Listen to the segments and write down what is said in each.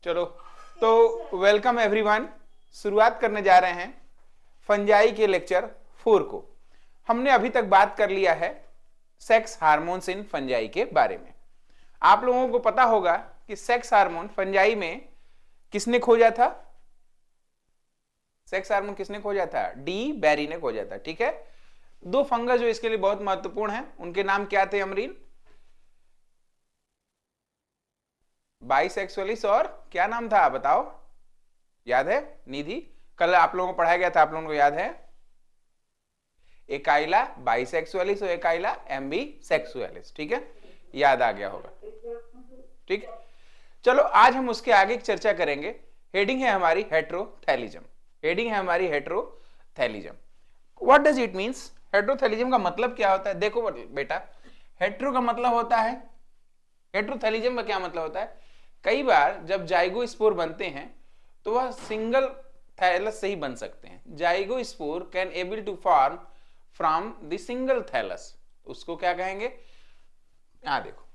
चलो, तो welcome everyone. शुरुआत करने जा रहे हैं फंजाई के लेक्चर 4 को। हमने अभी तक बात कर लिया है सेक्स हार्मोन्स इन फंजाई के बारे में। आप लोगों को पता होगा कि सेक्स हार्मोन फंजाई में किसने खोजा था? सेक्स हार्मोन किसने खोजा था? डी बैरी ने खोजा था। ठीक है, दो फंगस जो इसके लिए बहुत महत्वपूर्ण है, उनके नाम क्या थे अमरीन? बाइसेक्सुअलिस और क्या नाम था बताओ, याद है? निधि, कल आप लोगों को पढ़ाया गया था, आप लोगों को याद है? एकाइला बाइसेक्सुअलिस और एकाइला एम्बीसेक्सुअलिस। ठीक है, याद आ गया होगा। ठीक, चलो आज हम उसके आगे की चर्चा करेंगे। हेडिंग है हमारी हेट्रोथैलिज्म। हेडिंग है हमारी heterothallism. What does it means? Heterothallism का मतलब क्या होता है? देखो बेटा, हेट्रो का मतलब होता है, हेट्रोथैलिज्म का क्या मतलब होता है? कई बार जब जाइगोस्पोर बनते हैं तो वह सिंगल थैलस से ही बन सकते हैं। Zygospore can able to form from the single thallus. उसको क्या कहेंगे? देखो,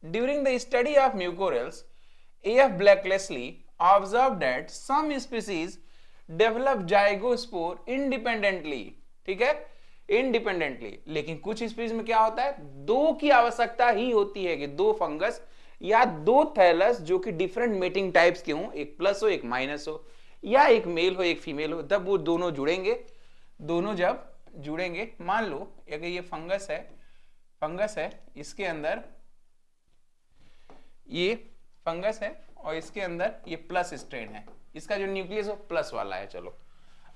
during the study of mucorales, A.F. Blakeslee observed that some species develop zygospore independently। ठीक है, इंडिपेंडेंटली। लेकिन कुछ स्पीसीज में क्या होता है, दो की आवश्यकता ही होती है कि दो फंगस या दो थैलस जो कि डिफरेंट मेटिंग टाइप्स के हों, एक प्लस हो एक माइनस हो, या एक मेल हो एक फीमेल हो, तब वो दोनों जुड़ेंगे। दोनों जब जुड़ेंगे, मान लो अगर ये फंगस है, इसके अंदर ये फंगस है और इसके अंदर ये प्लस स्ट्रेन है, इसका जो न्यूक्लियस हो प्लस वाला है। चलो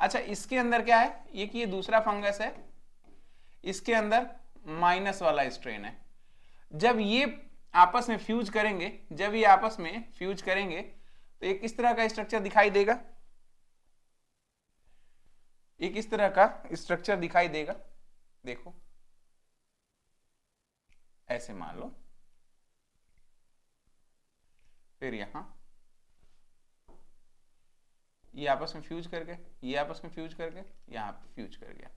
अच्छा, इसके अंदर क्या है, ये दूसरा फंगस है, इसके अंदर माइनस वाला स्ट्रेन है। जब ये आपस में फ्यूज करेंगे, तो एक इस तरह का स्ट्रक्चर दिखाई देगा, एक इस तरह का स्ट्रक्चर दिखाई देगा। देखो ऐसे मान लो, फिर यहां ये आपस में फ्यूज करके, ये आपस में फ्यूज करके यहां फ्यूज कर गया।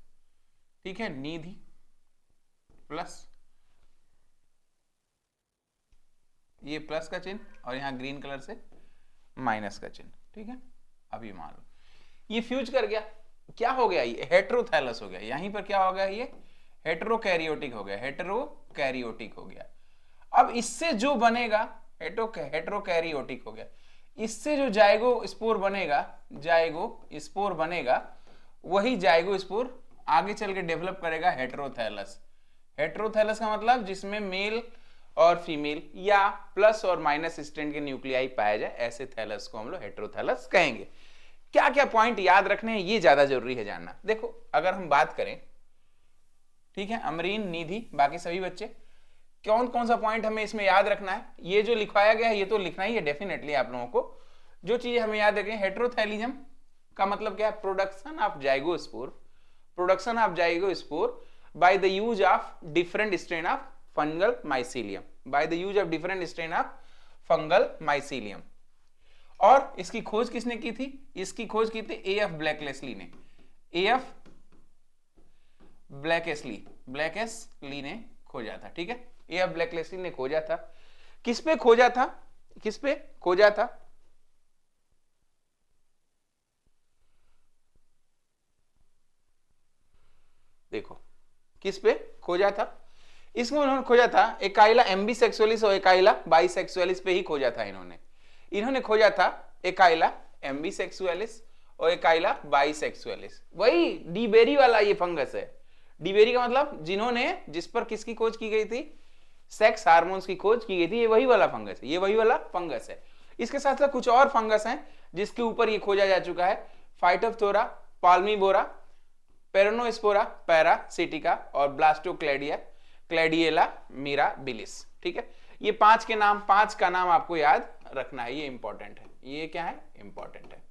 ठीक है, निधि प्लस, ये प्लस का चिन्ह और यहां ग्रीन कलर से माइनस का चिन्ह। ठीक है, अभी मान लो ये फ्यूज कर गया, क्या हो गया? ये हेट्रोथैलस हो गया। यहीं पर क्या हो गया? ये हेट्रोकैरियोटिक हो गया, हेट्रोकैरियोटिक हो गया। अब इससे जो बनेगा हेट्रोकैरियोटिक हो गया। इससे जो जाइगोस्पोर बनेगा, वही जाइगोस्पोर आगे चल के डेवलप करेगा हेट्रोथैलस। हेट्रोथैलस का मतलब जिसमें मेल और फीमेल या प्लस और माइनस स्ट्रैंड के न्यूक्लियाई पाया जाए, ऐसे थैलस को हम लोग हेट्रोथैलस कहेंगे। क्या क्या पॉइंट याद रखने हैं, ये ज्यादा जरूरी है जानना। देखो अगर हम बात करें, ठीक है, अमरीन, निधि, बाकी सभी बच्चे, कौन कौन सा पॉइंट हमें इसमें याद रखना है? ये जो लिखवाया गया है ये तो लिखना ही है डेफिनेटली आप लोगों को। जो चीजें हमें याद रखें, हेट्रोथैलिज्म का मतलब क्या है? Production of zygospore by the use of different strain of fungal mycelium. और इसकी खोज किसने की थी? इसकी खोज की थी A.F. ब्लैकलेस्ली ने। A.F. ब्लैकेस्ली ने खोजा था। ठीक है, A.F. ब्लैकलेस्ली ने खोजा था। किस पे खोजा था? देखो किस पे खोजा था? इसमें उन्होंने खोजा था एकाइला एम्बीसेक्सुअलिस और एकाइला बाइसेक्सुअलिस पे ही खोजा था। इन्होंने खोजा था एकाइला एम्बीसेक्सुअलिस और एकाइला बाइसेक्सुअलिस। वही डीबेरी वाला ये फंगस है। डीबेरी का मतलब जिस पर किसकी खोज की गई थी? सेक्स हार्मोन्स की खोज की गई थी। ये वही वाला फंगस है। इसके साथ साथ कुछ और फंगस हैं जिसके ऊपर ये खोजा जा चुका है। फाइटोप्थोरा, पाल्मीबोरा, पेरोनोस्पोरा पैरासिटिका और क्लैडिएला मिराबिलिस। ठीक है, ये पांच का नाम आपको याद रखना है, ये इंपॉर्टेंट है। ये क्या है? इंपॉर्टेंट है।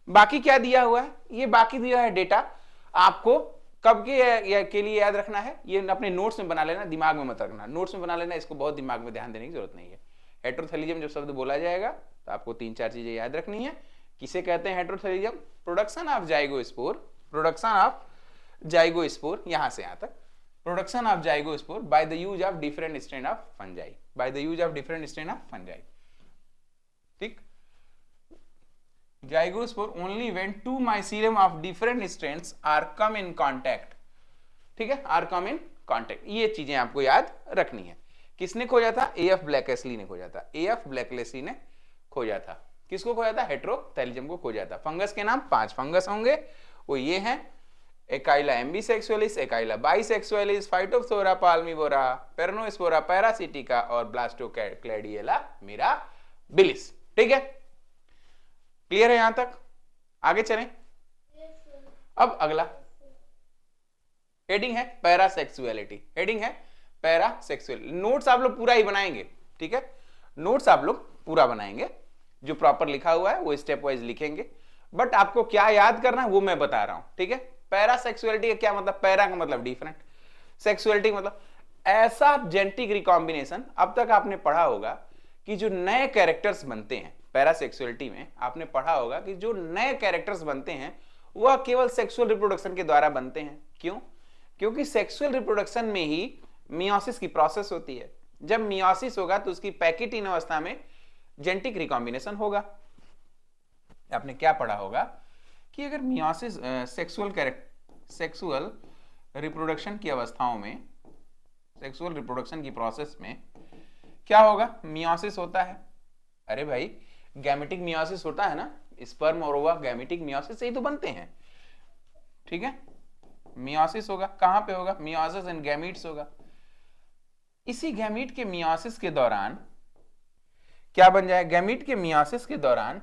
बाकी क्या दिया हुआ है? ये बाकी दिया है डेटा, आपको कब के लिए याद रखना है? ये अपने नोट्स में बना लेना, दिमाग में मत रखना। नोट्स में बना लेना, इसको बहुत दिमाग में ध्यान देने की जरूरत नहीं है। हेट्रोथैलिज्म जब शब्द बोला जाएगा तो आपको 3-4 चीजें याद रखनी है। किसे कहते हैं हेट्रोथैलिज्म? प्रोडक्शन ऑफ जाइगोस्पोर, यहां से यहां तक, production of zygospore by the use of different strain of fungi. ठीक, zygospore only when two mycelium of different strengths are come in contact, ठीक है, आर कम इन कांटेक्ट। ये चीजें आपको याद रखनी है। किसने खोजा था? एएफ ब्लैकेस्ली ने खोजा था। एएफ ब्लैकेस्ली ने खोजा था। किसको खोजा था? हेटेरोथैलेजम को खोजा था। फंगस के नाम 5 फंगस होंगे, वो ये हैं: एकाइला एम्बीसेक्सुअलिस, एकाइला बाइसेक्सुअलिस, फाइटोप्थोरा पाल्मिवोरा, पेरनोस्पोरा पैरासिटिका और ब्लास्टोक्लैडियला मिराबिलिस। ठीक है, क्लियर है यहां तक? आगे चलें। अब अगला हेडिंग है पैरासेक्सुअलिटी। हेडिंग है पैरासेक्सुअलिटी। नोट्स आप लोग पूरा ही बनाएंगे, ठीक है, नोट्स आप लोग पूरा बनाएंगे, जो प्रॉपर लिखा हुआ है वो स्टेप वाइज लिखेंगे, बट आपको क्या याद करना है वो मैं बता रहा हूं, ठीक है। पैरासेक्सुअलिटी का क्या मतलब? पैरा का मतलब डिफरेंट, सेक्सुअलिटी मतलब ऐसा जेनेटिक रिकॉम्बिनेशन। अब तक आपने पढ़ा होगा कि जो नए कैरेक्टर्स बनते हैं पैरासेक्सुअलिटी में, आपने पढ़ा होगा कि जो नए कैरेक्टर्स बनते हैं वह केवल सेक्सुअल रिप्रोडक्शन के द्वारा बनते हैं। क्यों? क्योंकि सेक्सुअल रिप्रोडक्शन में ही मियोसिस की प्रोसेस होती है। जब मियोसिस होगा तो उसकी पैकेटिन अवस्था में जेनेटिक रिकॉम्बिनेशन होगा। आपने क्या पढ़ा होगा कि अगर मियोसिस सेक्सुअल रिप्रोडक्शन की अवस्थाओं में, सेक्सुअल रिप्रोडक्शन की प्रोसेस में क्या होगा? मियोसिस होता है। अरे भाई, गैमेटिक मियोसिस होता है ना, स्पर्म और ओवा गैमेटिक मियोसिस से ही तो बनते हैं, ठीक है। मियोसिस होगा, कहां पे होगा? मियोसिस इन गैमीट्स होगा। इसी गैमीट के मियोसिस के दौरान क्या बन जाए? गैमीट के मियोसिस के दौरान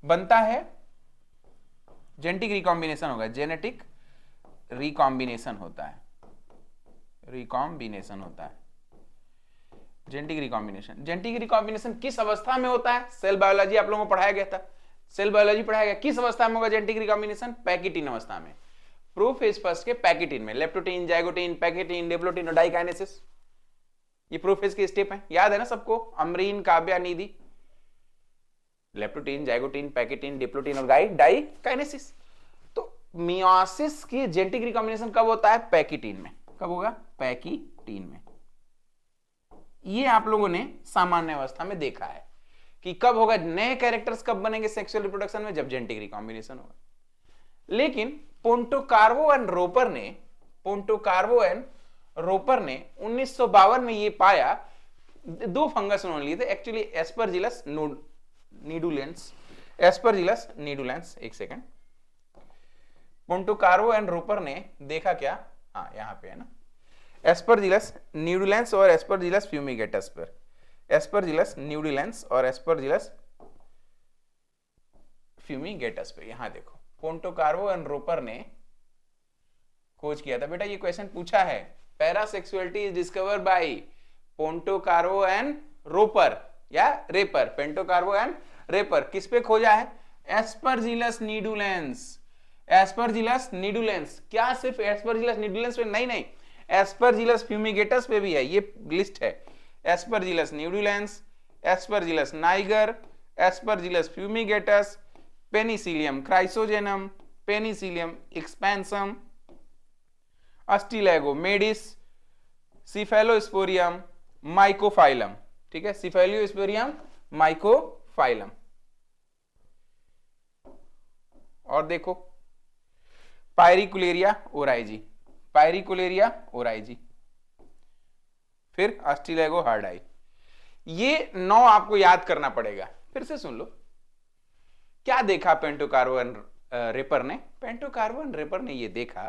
बनता है जेनेटिक रिकॉम्बिनेशन होगा। जेनेटिक रिकॉम्बिनेशन होता है, रिकॉम्बिनेशन होता है, जेनेटिक रिकॉम्बिनेशन। जेनेटिक रिकॉम्बिनेशन किस अवस्था में होता है? सेल बायोलॉजी आप लोगों को पढ़ाया गया था, सेल बायोलॉजी पढ़ाया गया। किस अवस्था में होगा जेनेटिक रिकॉम्बिनेशन? पैकेटिन अवस्था में। प्रोफेज फर्स्ट के पैकेटिन में, लेप्टोटीन, जाइगोटीन, पैकेटिन, डिप्लोटीन और डाइकाइनेसिस, ये प्रोफेज के स्टेप हैं। याद है ना सबको? अमरीन, काव्या, निधि, लेप्टोटीन, जाइगोटीन, पैकेटिन, डिप्लोटीन और डाइकाइनेसिस। तो मियोसिस की जेनेटिक रिकॉम्बिनेशन कब होता है? पैकेटिन में। कब होगा? पैकेटिन में। ये आप लोगों ने सामान्य अवस्था में देखा है कि कब होगा। नए कैरेक्टर्स कब बनेंगे सेक्सुअल रिप्रोडक्शन में? जब जेनेटिक रिकॉम्बिनेशन होगा। लेकिन पोंटोकार्वो एंड रोपर ने 1952 में ये पाया, 2 फंगस उन्होंने लिए थे एक्चुअली, एस्परजिलस नीडुलेंस। एक सेकंड, पोंटोकार्वो एंड रोपर ने देखा क्या? हाँ, यहां पे है ना, एस्परजिलस नीडुलेंस और एस्परजिलस फ्यूमिगेटस पर, एस्परजिलस नीडुलेंस और एस्परजिलस फ्यूमिगेटस पे। यहां देखो, पोंटोकार्वो एंड रोपर ने खोज किया था। बेटा ये क्वेश्चन पूछा है, parasexuality is discovered by Pontecorvo and Roper या रेपर। पेंटोकार्वो एंड रेपर किस पे खोजा है? Aspergillus nidulans. एस्परजिलस नीडुलेंस, क्या सिर्फ एस्परजिलस नीडुलेंस पे? नहीं, एस्परजिलस फ्यूमिगेटस पे भी है। ये लिस्ट है: aspergillus nidulans, aspergillus niger, aspergillus fumigatus, penicillium chrysogenum, penicillium expansum, ustilago maydis, cephalosporium, mycophilum. ठीक है, सिफेलोस्पोरियम, माइकोफाइलम। और देखो, पायरिकुलेरिया ओराइजी, पायरिकुलेरिया ओराइजी, फिर अस्टिलैगो हार्डाई। ये 9 आपको याद करना पड़ेगा। फिर से सुन लो, क्या देखा पेंटोकार्वो एंड रेपर ने? पेंटोकार्वो एंड रेपर ने ये देखा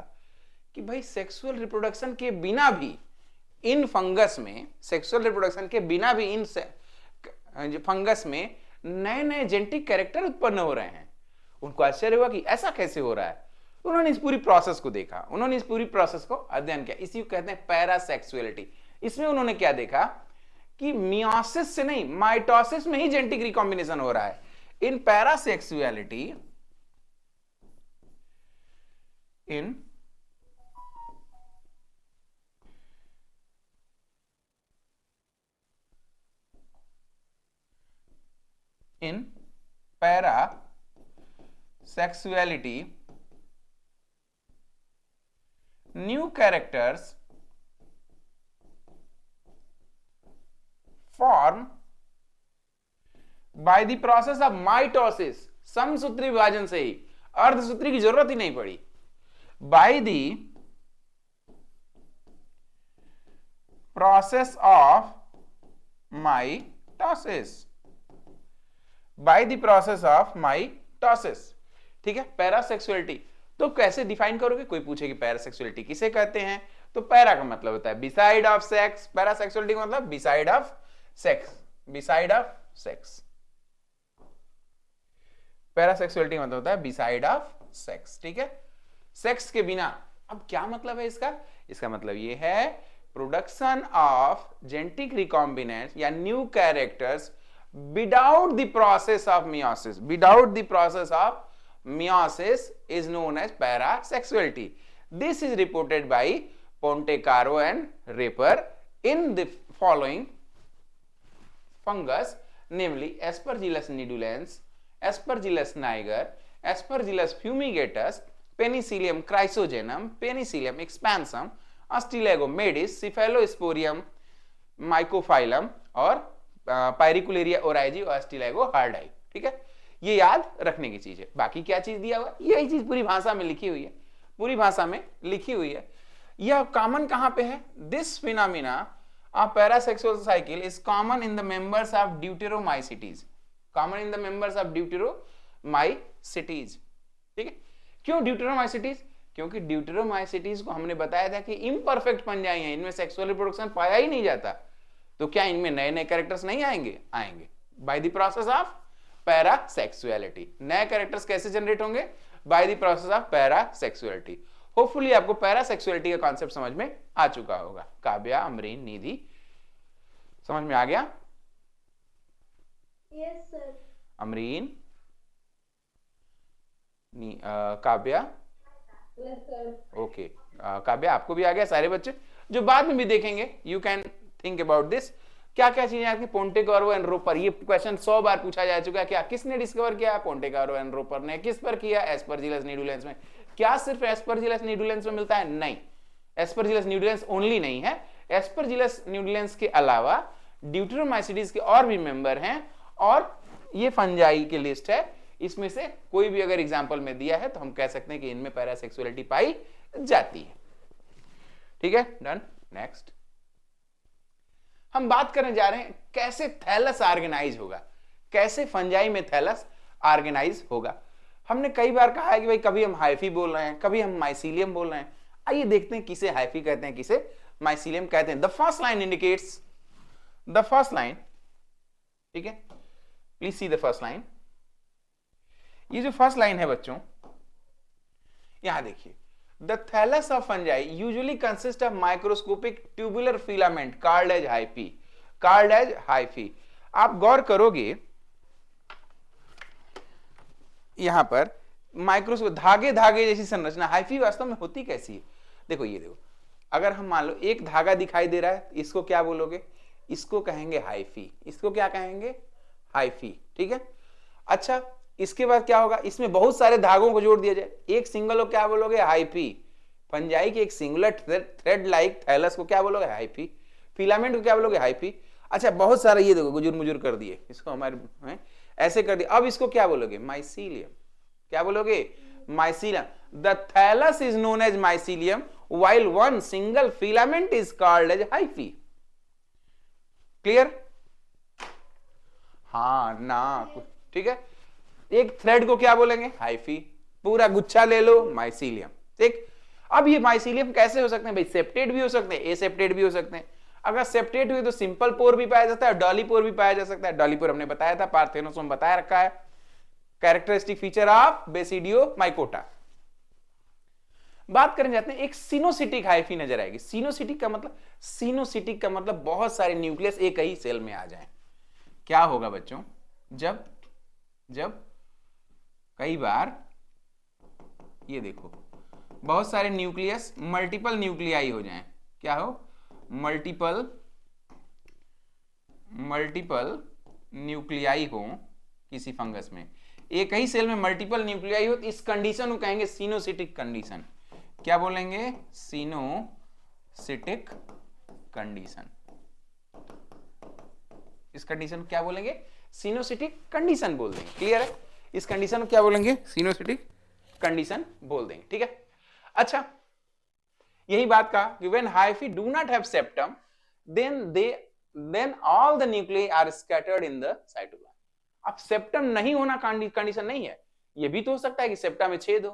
कि भाई सेक्सुअल रिप्रोडक्शन के बिना भी इन फंगस में, सेक्सुअल रिप्रोडक्शन के बिना भी इन फंगस में नए नए जेनेटिक कैरेक्टर उत्पन्न हो रहे हैं। उनको आश्चर्य हुआ कि ऐसा कैसे हो रहा है। उन्होंने इस पूरी प्रोसेस को देखा, उन्होंने इस पूरी प्रोसेस को अध्ययन किया। इसी को कहते हैं पैरासेक्सुअलिटी। इसमें उन्होंने क्या देखा कि मियोसिस से नहीं, माइटोसिस में ही जेनेटिक रिकॉम्बिनेशन हो रहा है। In parasexuality, in parasexuality, new characters form by the process of mitosis, समसूत्री विभाजन से ही, अर्धसूत्री की जरूरत ही नहीं पड़ी, by the process of mitosis, by the process of mitosis. ठीक है, पैरासेक्सुअलिटी तो कैसे डिफाइन करोगे, कोई पूछे कि पैरासेक्सुअलिटी किसे कहते हैं, तो पैरा का मतलब होता है बिसाइड ऑफ सेक्स, पैरासेक्सुअलिटी का मतलब beside of sex, beside of sex, parasexuality मतलब होता है बिसाइड ऑफ सेक्स। ठीक है, सेक्स के बिना। अब क्या मतलब है इसका, इसका मतलब ये है प्रोडक्शन ऑफ जेनेटिक रिकॉम्बिनेंट या new characters without the process of meiosis, without the process of meiosis is known as parasexuality. This is reported by Ponte-Caro and Raper in the following fungus, namely Aspergillus nidulans, Aspergillus niger, Aspergillus fumigatus, Penicillium chrysogenum, Penicillium expansum, Astilagomedis, Cephalosporium mycophyllum और Pyricularia oryzae और Astilagohardi। ठीक है, ये याद रखने की चीज है। बाकी क्या चीज दिया हुआ, यही चीज पूरी भाषा में लिखी हुई है, पूरी भाषा में लिखी हुई है। यह कॉमन कहां पे है, this phenomena of parasexual cycle is common in the members of deuteromycetes, common in the members of deuteromycetes. ठीक है, क्यों ड्यूटेरोमाइसिटीज, क्योंकि ड्यूटेरोमाइसिटीज को हमने बताया था कि इम्परफेक्ट पंजाई है, इनमें सेक्सुअल रिप्रोडक्शन पाया ही नहीं जाता, तो क्या इनमें नए नए कैरेक्टर्स नहीं आएंगे, आएंगे by the process of parasexuality. नए कैरेक्टर्स कैसे जनरेट होंगे, by the process of parasexuality. Hopefully आपको पैरासेक्सुअलिटी का कॉन्सेप्ट समझ में आ चुका होगा। काव्या, अमरीन, निधि, समझ में आ गया? Yes sir. Amreen, Kavya, yes sir. Okay, Kavya आपको भी आ गया, सारे बच्चे जो बाद में भी देखेंगे, you can think about this. क्या क्या चीजें आपकी, पोंटेकारो एंड रोपर, ये क्वेश्चन 100 बार पूछा जा चुका है। क्या किसने डिस्कवर किया, पोंटेकारो एंड रोपर ने। किस पर किया, एस्परजिलस निडुलेंस में। क्या सिर्फ एस्परजिलस निडुलेंस में मिलता है, नहीं, एस्परजिलस निडुलेंस ओनली नहीं है, एस्परजिलस निडुलेंस के अलावा ड्यूटेरोमाइसिटीज के और भी मेंबर हैं, और ये फंजाई की लिस्ट है, इसमें से कोई भी अगर एग्जाम्पल में दिया है तो हम कह सकते हैं कि इनमें पैरासेक्सुअलिटी पाई जाती है। ठीक है, डन। नेक्स्ट हम बात करने जा रहे हैं कैसे थैलस ऑर्गेनाइज होगा, कैसे फंजाई में थैलस ऑर्गेनाइज होगा। हमने कई बार कहा है कि भाई कभी हम हाइफी बोल रहे हैं, कभी हम माइसीलियम बोल रहे हैं। आइए देखते हैं किसे हाइफी कहते हैं, किसे माइसीलियम कहते हैं। The first line indicates, the first line, ठीक है, please see the first line. ये जो फर्स्ट लाइन है बच्चों, यहां देखिए, the thallus of fungi usually consists of microscopic tubular filament called as hyphae, called as hyphae। आप गौर करोगे यहां पर माइक्रोस्कोप, धागे धागे जैसी संरचना, हाइफी वास्तव में होती कैसी है। देखो ये देखो, अगर हम मान लो एक धागा दिखाई दे रहा है, इसको क्या बोलोगे, इसको कहेंगे हाइफी, इसको क्या कहेंगे, हाइफी। ठीक है, अच्छा इसके बाद क्या होगा, इसमें बहुत सारे धागों को जोड़ दिया जाए, एक सिंगल को क्या बोलोगे, हाइफी। फंजाई के एक सिंगुलर थ्रेड लाइक थैलस को क्या बोलोगे, हाइफी। फिलामेंट को क्या बोलोगे, हाइफी। अच्छा बहुत सारा ये देखो गुजुर मुजुर कर दिए, इसको हमारे ऐसे कर दिया, अब इसको क्या बोलोगे, माइसीलियम। क्या बोलोगे, mycelium. The thallus is known as mycelium while one single filament is called as hyphae. Clear, हाँ ना, ठीक है। एक थ्रेड को क्या बोलेंगे, हाइफी। पूरा गुच्छा ले लो, माइसीलियम। ठीक, अब ये माइसीलियम कैसे हो सकते हैं भाई, सेप्टेट भी हो सकते हैं, एसेप्टेट भी हो सकते हैं। अगर सेप्टेट हुए तो सिंपल पोर भी पाया जाता है, डॉलीपोर भी पाया जा सकता है। डॉलीपोर हमने बताया था, पार्थेनोसोम बताया रखा है, characteristic feature of basidio mycota. बात करने जाते हैं, एक सिनोसिटिक हाइफी नजर आएगी। सिनोसिटिक का मतलब, सिनोसिटिक का मतलब बहुत सारे न्यूक्लियस एक ही सेल में आ जाएं। क्या होगा बच्चों, जब जब कई बार ये देखो बहुत सारे न्यूक्लियस मल्टीपल न्यूक्लियाई हो जाएं, क्या हो, मल्टीपल न्यूक्लियाई हो किसी फंगस में, एक ही सेल में मल्टीपल न्यूक्लियाई हो, तो इस कंडीशन को कहेंगे सिनोसिटिक कंडीशन। क्या बोलेंगे, सिनोसिटिक कंडीशन। इस कंडीशन को क्या बोलेंगे? सिनोसिटिक कंडीशन बोल देंगे। क्लियर है? इस कंडीशन को क्या बोलेंगे? सिनोसिटिक कंडीशन बोल देंगे। ठीक है, अच्छा यही बात कहा कि when hyphae do not have septum then all the nuclei are scattered in the cytoplasm। अब सेप्टम नहीं होना कंडीशन नहीं है, ये भी तो हो सकता है कि सेप्टा में छेद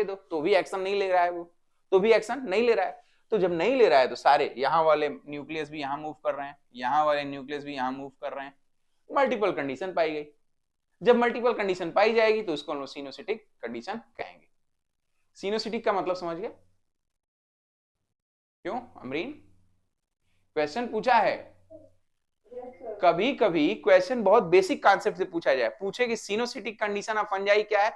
हो तो भी एक्शन नहीं ले रहा है, वो तो भी एक्शन नहीं ले रहा है। तो जब नहीं ले रहा है तो सारे यहां वाले न्यूक्लियस भी यहां मूव कर रहे हैं, यहां वाले न्यूक्लियस भी यहां मूव कर रहे हैं, मल्टीपल कंडीशन पाई गई। जब मल्टीपल कंडीशन पाई जाएगी तो इसको हम सिनोसिटिक कंडीशन कहेंगे। सिनोसिटिक का मतलब समझ गए? क्यों अमरीन? क्वेश्चन पूछा है, कभी कभी क्वेश्चन बहुत बेसिक कॉन्सेप्ट से पूछा जाए, पूछे कि सिनोसिटिक कंडीशन ऑफ फंजाई क्या है।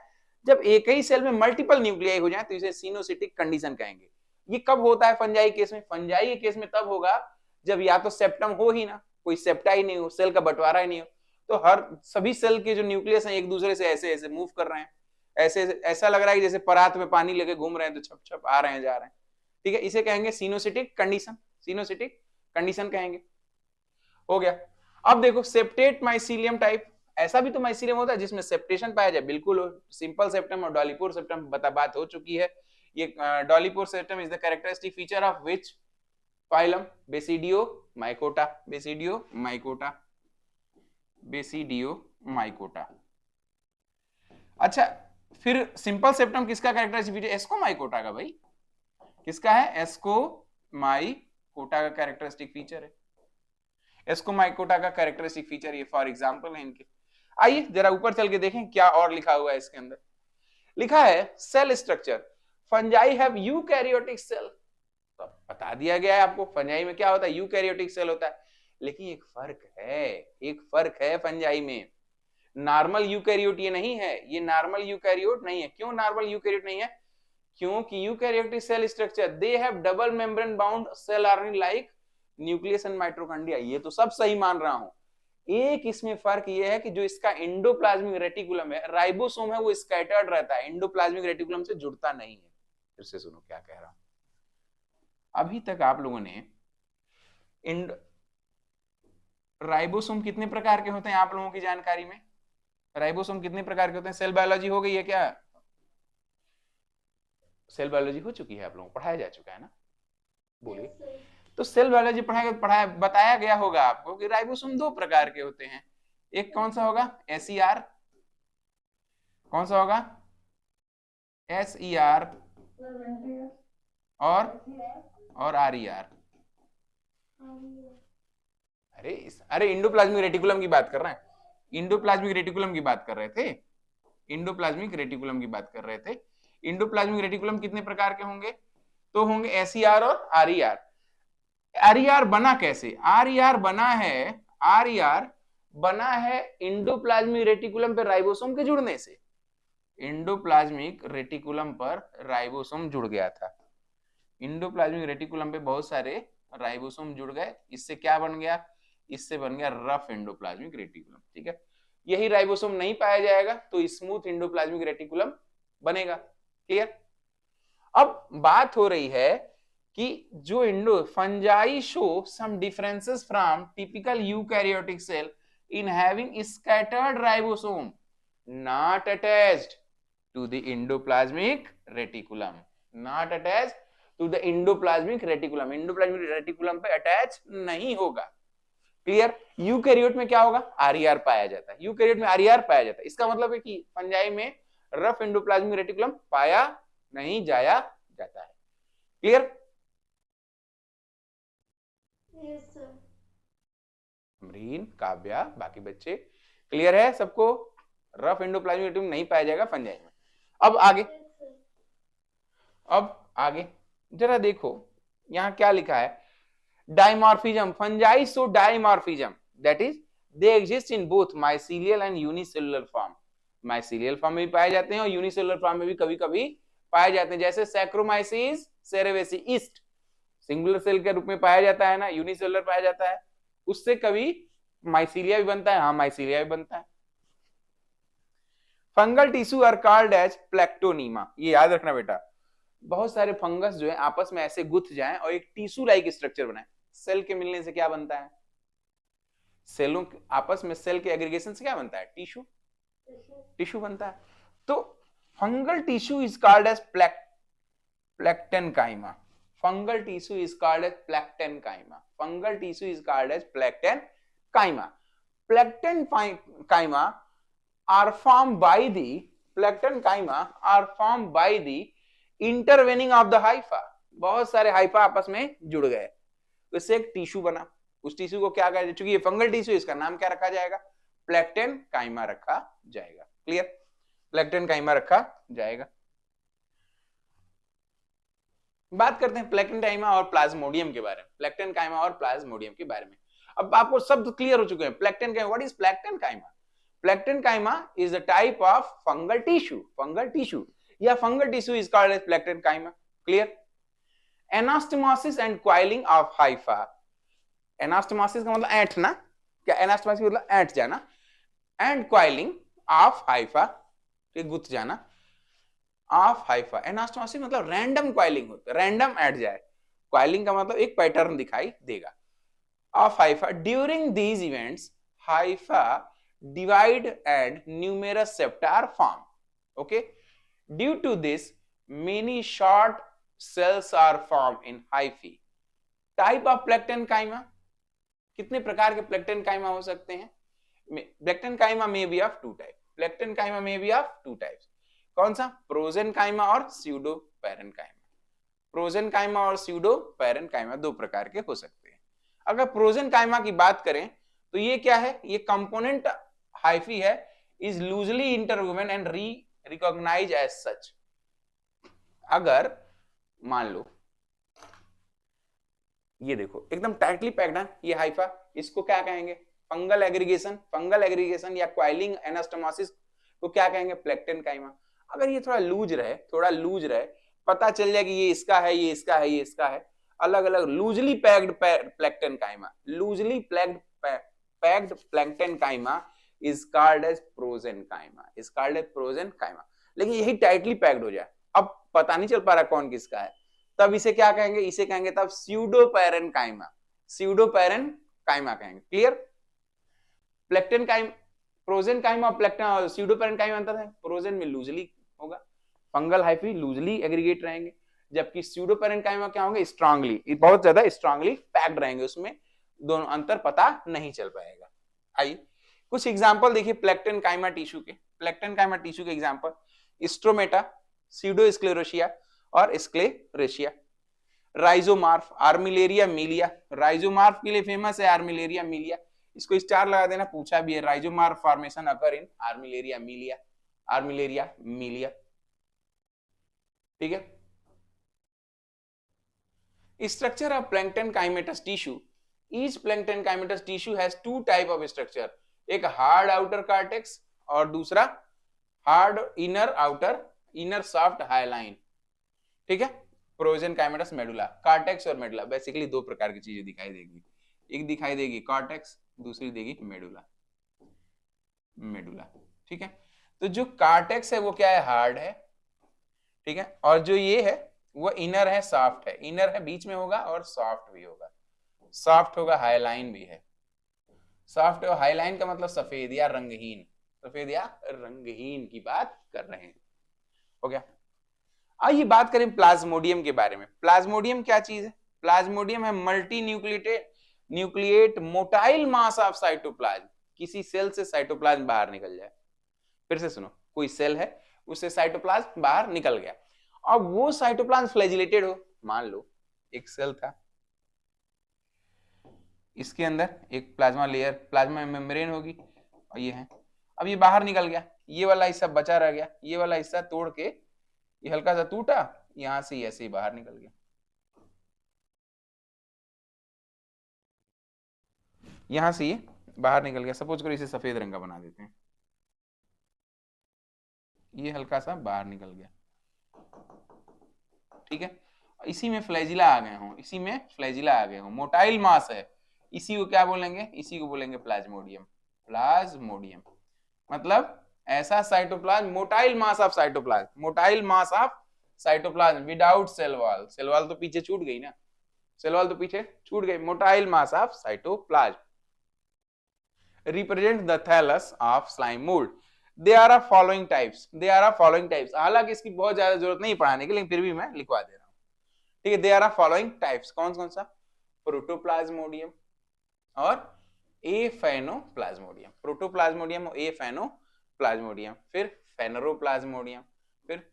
जब एक ही सेल में मल्टीपल न्यूक्लियाई हो जाए तो इसे सिनोसिटिक कंडीशन कहेंगे। ये कब होता है फंजाई केस में? फंजाई के केस में तब होगा जब या तो सेप्टम हो ही ना, कोई सेप्टा ही नहीं हो, सेल का बंटवारा ही नहीं हो, तो हर सभी सेल के जो न्यूक्लियस हैं एक दूसरे से ऐसे ऐसे मूव कर रहे हैं, ऐसे ऐसा लग रहा है जैसे परात में पानी लेके घूम रहे हैं, तो छप छप आ रहे हैं जा रहे हैं। ठीक है, इसे कहेंगे सिनोसिटिक कंडीशन, सिनोसिटिक कंडीशन कहेंगे। हो गया। अब देखो सेप्टेट माइसीलियम टाइप, ऐसा भी तो माइसीलियम होता है जिसमें सेप्टेशन पाया जाए, बिल्कुल सिंपल सेप्टम और डॉलीपोर सेप्टम बात हो चुकी है। ये डॉलीपोर septum is the characteristic feature of which phylum? Basidio mycota, basidio mycota, basidio mycota. अच्छा फिर सिंपल सेप्टम किसका कैरेक्टरिस्टिक फीचर? एस्कोमाइकोटा का। भाई किसका है? एस्कोमाइकोटा का कैरेक्टरिस्टिक फीचर है। एस्कोमाइकोटा का कैरेक्टरिस्टिक फीचर ये फॉर एग्जांपल है इनके। आइए जरा ऊपर चल के देखें क्या और लिखा हुआ है इसके अंदर। लिखा है cell structure, fungi have eukaryotic cell. तो बता दिया गया है आपको फंजाई में क्या होता है, यूकैरियोटिक सेल होता है। लेकिन एक फर्क है फंजाई में, नॉर्मल यूकैरियोट ये नहीं है, ये नॉर्मल यूकैरियोट नहीं है। क्यों नॉर्मल यूकैरियोट नहीं है? क्योंकि eukaryotic cell structure they have double membrane bound cell RNA like nucleus and mitochondria. ये तो सब सही मान रहा हूं, एक इसमें फर्क ये है कि जो इसका एंडोप्लाज्मिक रेटिकुलम है, राइबोसोम है, वो स्कैटर्ड रहता है, एंडोप्लाज्मिक रेटिकुलम से जुड़ता नहीं है। फिर से सुनो क्या कह रहा हूं। अभी तक आप लोगों ने राइबोसोम कितने प्रकार के होते हैं आप लोगों की जानकारी में? राइबोसोम कितने प्रकार के होते हैं? सेल बायोलॉजी हो गई है क्या? सेल बायोलॉजी हो चुकी है, आप लोगों को पढ़ाया जा चुका है ना? बोलिए। तो सेल बायोलॉजी पढ़ाया बताया गया होगा आपको कि राइबोसोम दो प्रकार के होते हैं। एक कौन सा होगा? एसईआर। कौन सा होगा? एसईआर और आरईआर। अरे इंडोप्लाज्मिक रेटिकुलम की बात कर रहे हैं, इंडोप्लाज्मिक रेटिकुलम की बात कर रहे थे, इंडोप्लाज्मिक रेटिकुलम की बात कर रहे थे। इंडोप्लाज्मिक रेटिकुलम कितने प्रकार के होंगे? तो होंगे एसईआर और आरईआर। आरईआर बना कैसे? आरईआर बना है इंडोप्लाज्मिक रेटिकुलम पे राइबोसोम के जुड़ने से। इंडोप्लाज्मिक रेटिकुलम पर राइबोसोम जुड़ गया था, इंडोप्लाज्मिक रेटिकुलम पे बहुत सारे राइबोसोम जुड़ गए, इससे क्या बन गया? इससे बन गया रफ इंडोप्लाज्मिक रेटिकुलम। ठीक है, यही राइबोसोम नहीं पाया जाएगा तो स्मूथ इंडोप्लाज्मिक रेटिकुलम बनेगा। क्लियर? अब बात हो रही है कि जो fungi show some differences from typical eukaryotic cell in having scattered ribosome not attached to the endoplasmic reticulum, not attached to the endoplasmic reticulum, endoplasmic reticulum पे अटैच नहीं होगा। क्लियर? यूकैरियोट में क्या होगा? आरईआर पाया जाता है, यूकैरियोट में आरईआर पाया जाता है। इसका मतलब है कि फंजाई में रफ एंडोप्लाज्मिक रेटिकुलम पाया नहीं जाया जाता है। Clear? Yes sir. Amreen, Kavya, बाकी बच्चे क्लियर है सबको? रफ एंडोप्लाज्मिक रेटिकुलम नहीं पाया जाएगा फंजाई में। अब आगे जरा देखो यहां क्या लिखा है। Dimorphism, fungi show dimorphism, that is they exist in both mycelial and unicellular form. Mycelial form में भी पाए जाते हैं और यूनिसेलुलर फॉर्म में भी कभी कभी पाए जाते हैं, जैसे सैक्रोमाइसिस सेरेवेसी ईस्ट सिंगुलर सेल के रूप में पाया जाता है ना, यूनिसेलुलर पाया जाता है, उससे कभी माइसीलिया भी बनता है। हाँ, माइसीलिया भी बनता है। Fungal tissue are called as plectonema, ये याद रखना बेटा। बहुत सारे फंगस जो है आपस में ऐसे गुथ जाएं और एक टिश्यू लाइक स्ट्रक्चर बनाए, सेल के मिलने से क्या बनता है? सेलों आपस में सेल के एग्रीगेशन से क्या बनता है? टिश्यू, टिश्यू बनता है। तो fungal tissue is called as plectenchyma. Fungal tissue is called as plectenchyma. Fungal tissue is called as plectenchyma. Plectenchyma are formed by the plectenchyma are formed by the intervening of the hypha। बहुत सारे Haifa आपस में जुड़ गए, इससे एक tissue बना। उस टिश्यू को क्या कहते हैं? चूंकि ये फंगल टिश्यू, इसका नाम क्या रखा जाएगा? प्लेक्टेनकाइमा रखा जाएगा। क्लियर? प्लेक्टेनकाइमा रखा जाएगा। बात करते हैं प्लेक्टेनकाइमा और प्लाज्मोडियम के बारे में। प्लेक्टेनकाइमा और प्लाज्मोडियम के बारे में अब आपको शब्द क्लियर हो चुके हैं। Plectenchyma, what is plectenchyma? Plectenchyma is a type of fungal tissue, fungal tissue या fungal tissue is called as plectenchyma. Clear? Anastomosis and coiling of hypha. Anastomosis का मतलब ऐंठना, क्या एनास्टोमोसिस का मतलब ऐंठ जाना, एंड क्वाइलिंग ऑफ हाइफा, गुथ जाना ऑफ हाइफा। एनास्टोमोसिस मतलब रैंडम क्वाइलिंग होता है, रैंडम ऐंठ जाए। क्वाइलिंग का मतलब एक पैटर्न दिखाई देगा of Haifa. During these events Haifa divide and numerous septa are formed. Okay, due to this many short cells are formed in hyphae. Type of प्लेक्टेनकाइमा, कितने प्रकार के प्लेक्टेनकाइमा हो सकते हैं? प्लेक्टेनकाइमा may be of two types. प्लेक्टेनकाइमा may be of two types. कौन सा? प्रोजेनकाइमा और स्यूडोपैरेनकाइमा। प्रोजेनकाइमा और स्यूडोपैरेनकाइमा दो प्रकार के हो सकते हैं। अगर प्रोजेनकाइमा की बात करें तो ये क्या है? ये कंपोनेंट हाइफी है, is loosely interwoven and recognize as such. अगर मान लो ये देखो एकदम टाइटली पैक्ड है ये हाइफा, इसको क्या कहेंगे? Fungal aggregation. फंगल एग्रीगेशन या क्वाइलिंग एनास्टोमोसिस को क्या कहेंगे? प्लेक्टेनकाइमा। अगर ये थोड़ा लूज रहे, थोड़ा लूज रहे, पता चल जाए कि ये इसका है, ये इसका है, ये इसका है, अलग अलग loosely packed plectenchyma, loosely packed plectenchyma is called as prosenchyma, is called as prosenchyma. लेकिन यही टाइटली पैक्ड हो जाए, अब पता नहीं चल पा रहा कौन किसका है, तब इसे क्या कहेंगे? इसे कहेंगे तब स्यूडोपैरेनकाइमा, स्यूडोपैरेनकाइमा कहेंगे। क्लियर? प्लेक्टेनकाइमा, प्रोजेनकाइमा और प्लेक्टेन स्यूडोपैरेनकाइमा अंतर है, प्रोजेन में लूजली होगा, फंगल हाइफी लूजली एग्रीगेट रहेंगे, जबकि स्यूडोपैरेनकाइमा क्या होंगे? स्ट्रांगली, बहुत ज्यादा स्ट्रांगली पैक्ड रहेंगे, उसमें दोनों अंतर पता नहीं चल पाएगा। आइए कुछ एग्जांपल देखिए प्लेक्टेनकाइमा टिश्यू के। प्लेक्टेनकाइमा टिश्यू के एग्जांपल स्ट्रोमेटा, स्यूडोस्क्लेरोसिया और स्क्लेरेशिया। राइजोमार्फ, आर्मिलेरिया मिलिया। राइजोमार्फ के लिए फेमस है आर्मिलेरिया मिलिया, इसको स्टार लगा देना, पूछा भी है। राइजोमार्फ फॉर्मेशन अकर इन आर्मिलेरिया मिलिया, आर्मिलेरिया मिलिया। ठीक है? Structure of plectenchymatous tissue. Each plectenchymatous tissue has two type of structure, एक हार्ड आउटर कार्टेक्स और दूसरा hard inner outer, inner soft hyaline. ठीक है? प्रोजेनकाइमेटस मेडुला, कार्टेक्स और मेडुला, बेसिकली दो प्रकार की चीजें दिखाई देगी, एक दिखाई देगी कार्टेक्स, दूसरी देगी मेडुला, मेडुला। ठीक है? तो जो कार्टेक्स है वो क्या है? हार्ड है। ठीक है? और जो ये है वो इनर है, सॉफ्ट है। इनर है बीच में होगा और सॉफ्ट भी होगा, सॉफ्ट होगा, हाईलाइन भी है। सॉफ्ट और हाईलाइन का मतलब सफेद या रंगहीन, सफेद या रंगहीन की बात कर रहे हैं। हो गया? आइए बात करें प्लाज्मोडियम के बारे में। प्लाज्मोडियम क्या चीज है? प्लाज्मोडियम है multi nucleate motile mass of cytoplasm. किसी सेल से साइटोप्लाज्म बाहर निकल जाए। फिर से सुनो, कोई सेल है उससे साइटोप्लाज्म बाहर निकल गया, अब वो साइटोप्लाज्म फ्लैजिलेटेड हो। मान लो एक सेल था, इसके अंदर एक प्लाज्मा लेयर, प्लाज्मा मेम्ब्रेन होगी, और ये है, अब ये बाहर निकल गया, ये वाला हिस्सा बचा रह गया, ये वाला हिस्सा तोड़ के ये हल्का सा टूटा, यहां से ऐसे ही बाहर निकल गया, यहां से ये बाहर निकल गया। सपोज करो इसे सफेद रंग का बना देते हैं, ये हल्का सा बाहर निकल गया। ठीक है? इसी में फ्लैजिला आ गए हों, इसी में फ्लैजिला आ गए हों, मोटाइल मास है, इसी को क्या बोलेंगे? इसी को बोलेंगे प्लाज्मोडियम। प्लाज्मोडियम मतलब ऐसा cytoplasm, motile mass of cytoplasm, motile mass of cytoplasm without cell wall. Cell wall तो पीछे छूट गई ना, सेल वॉल तो पीछे छूट गई, motile mass of cytoplasm. represent the thallus of slime mold. They are of following types. They are of following types. हालांकि इसकी बहुत ज्यादा जरूरत नहीं पढ़ाने की, लेकिन फिर भी मैं लिखवा दे रहा हूँ, ठीक है। They are of following types. कौन कौन सा? प्रोटोप्लाज्मोडियम और एफेनोप्लाज्मोडियम। प्रोटोप्लाज्मोडियम और एफेनोप्लाज्मोडियम, फिर फेनरोप्लाज्मोडियम, फिर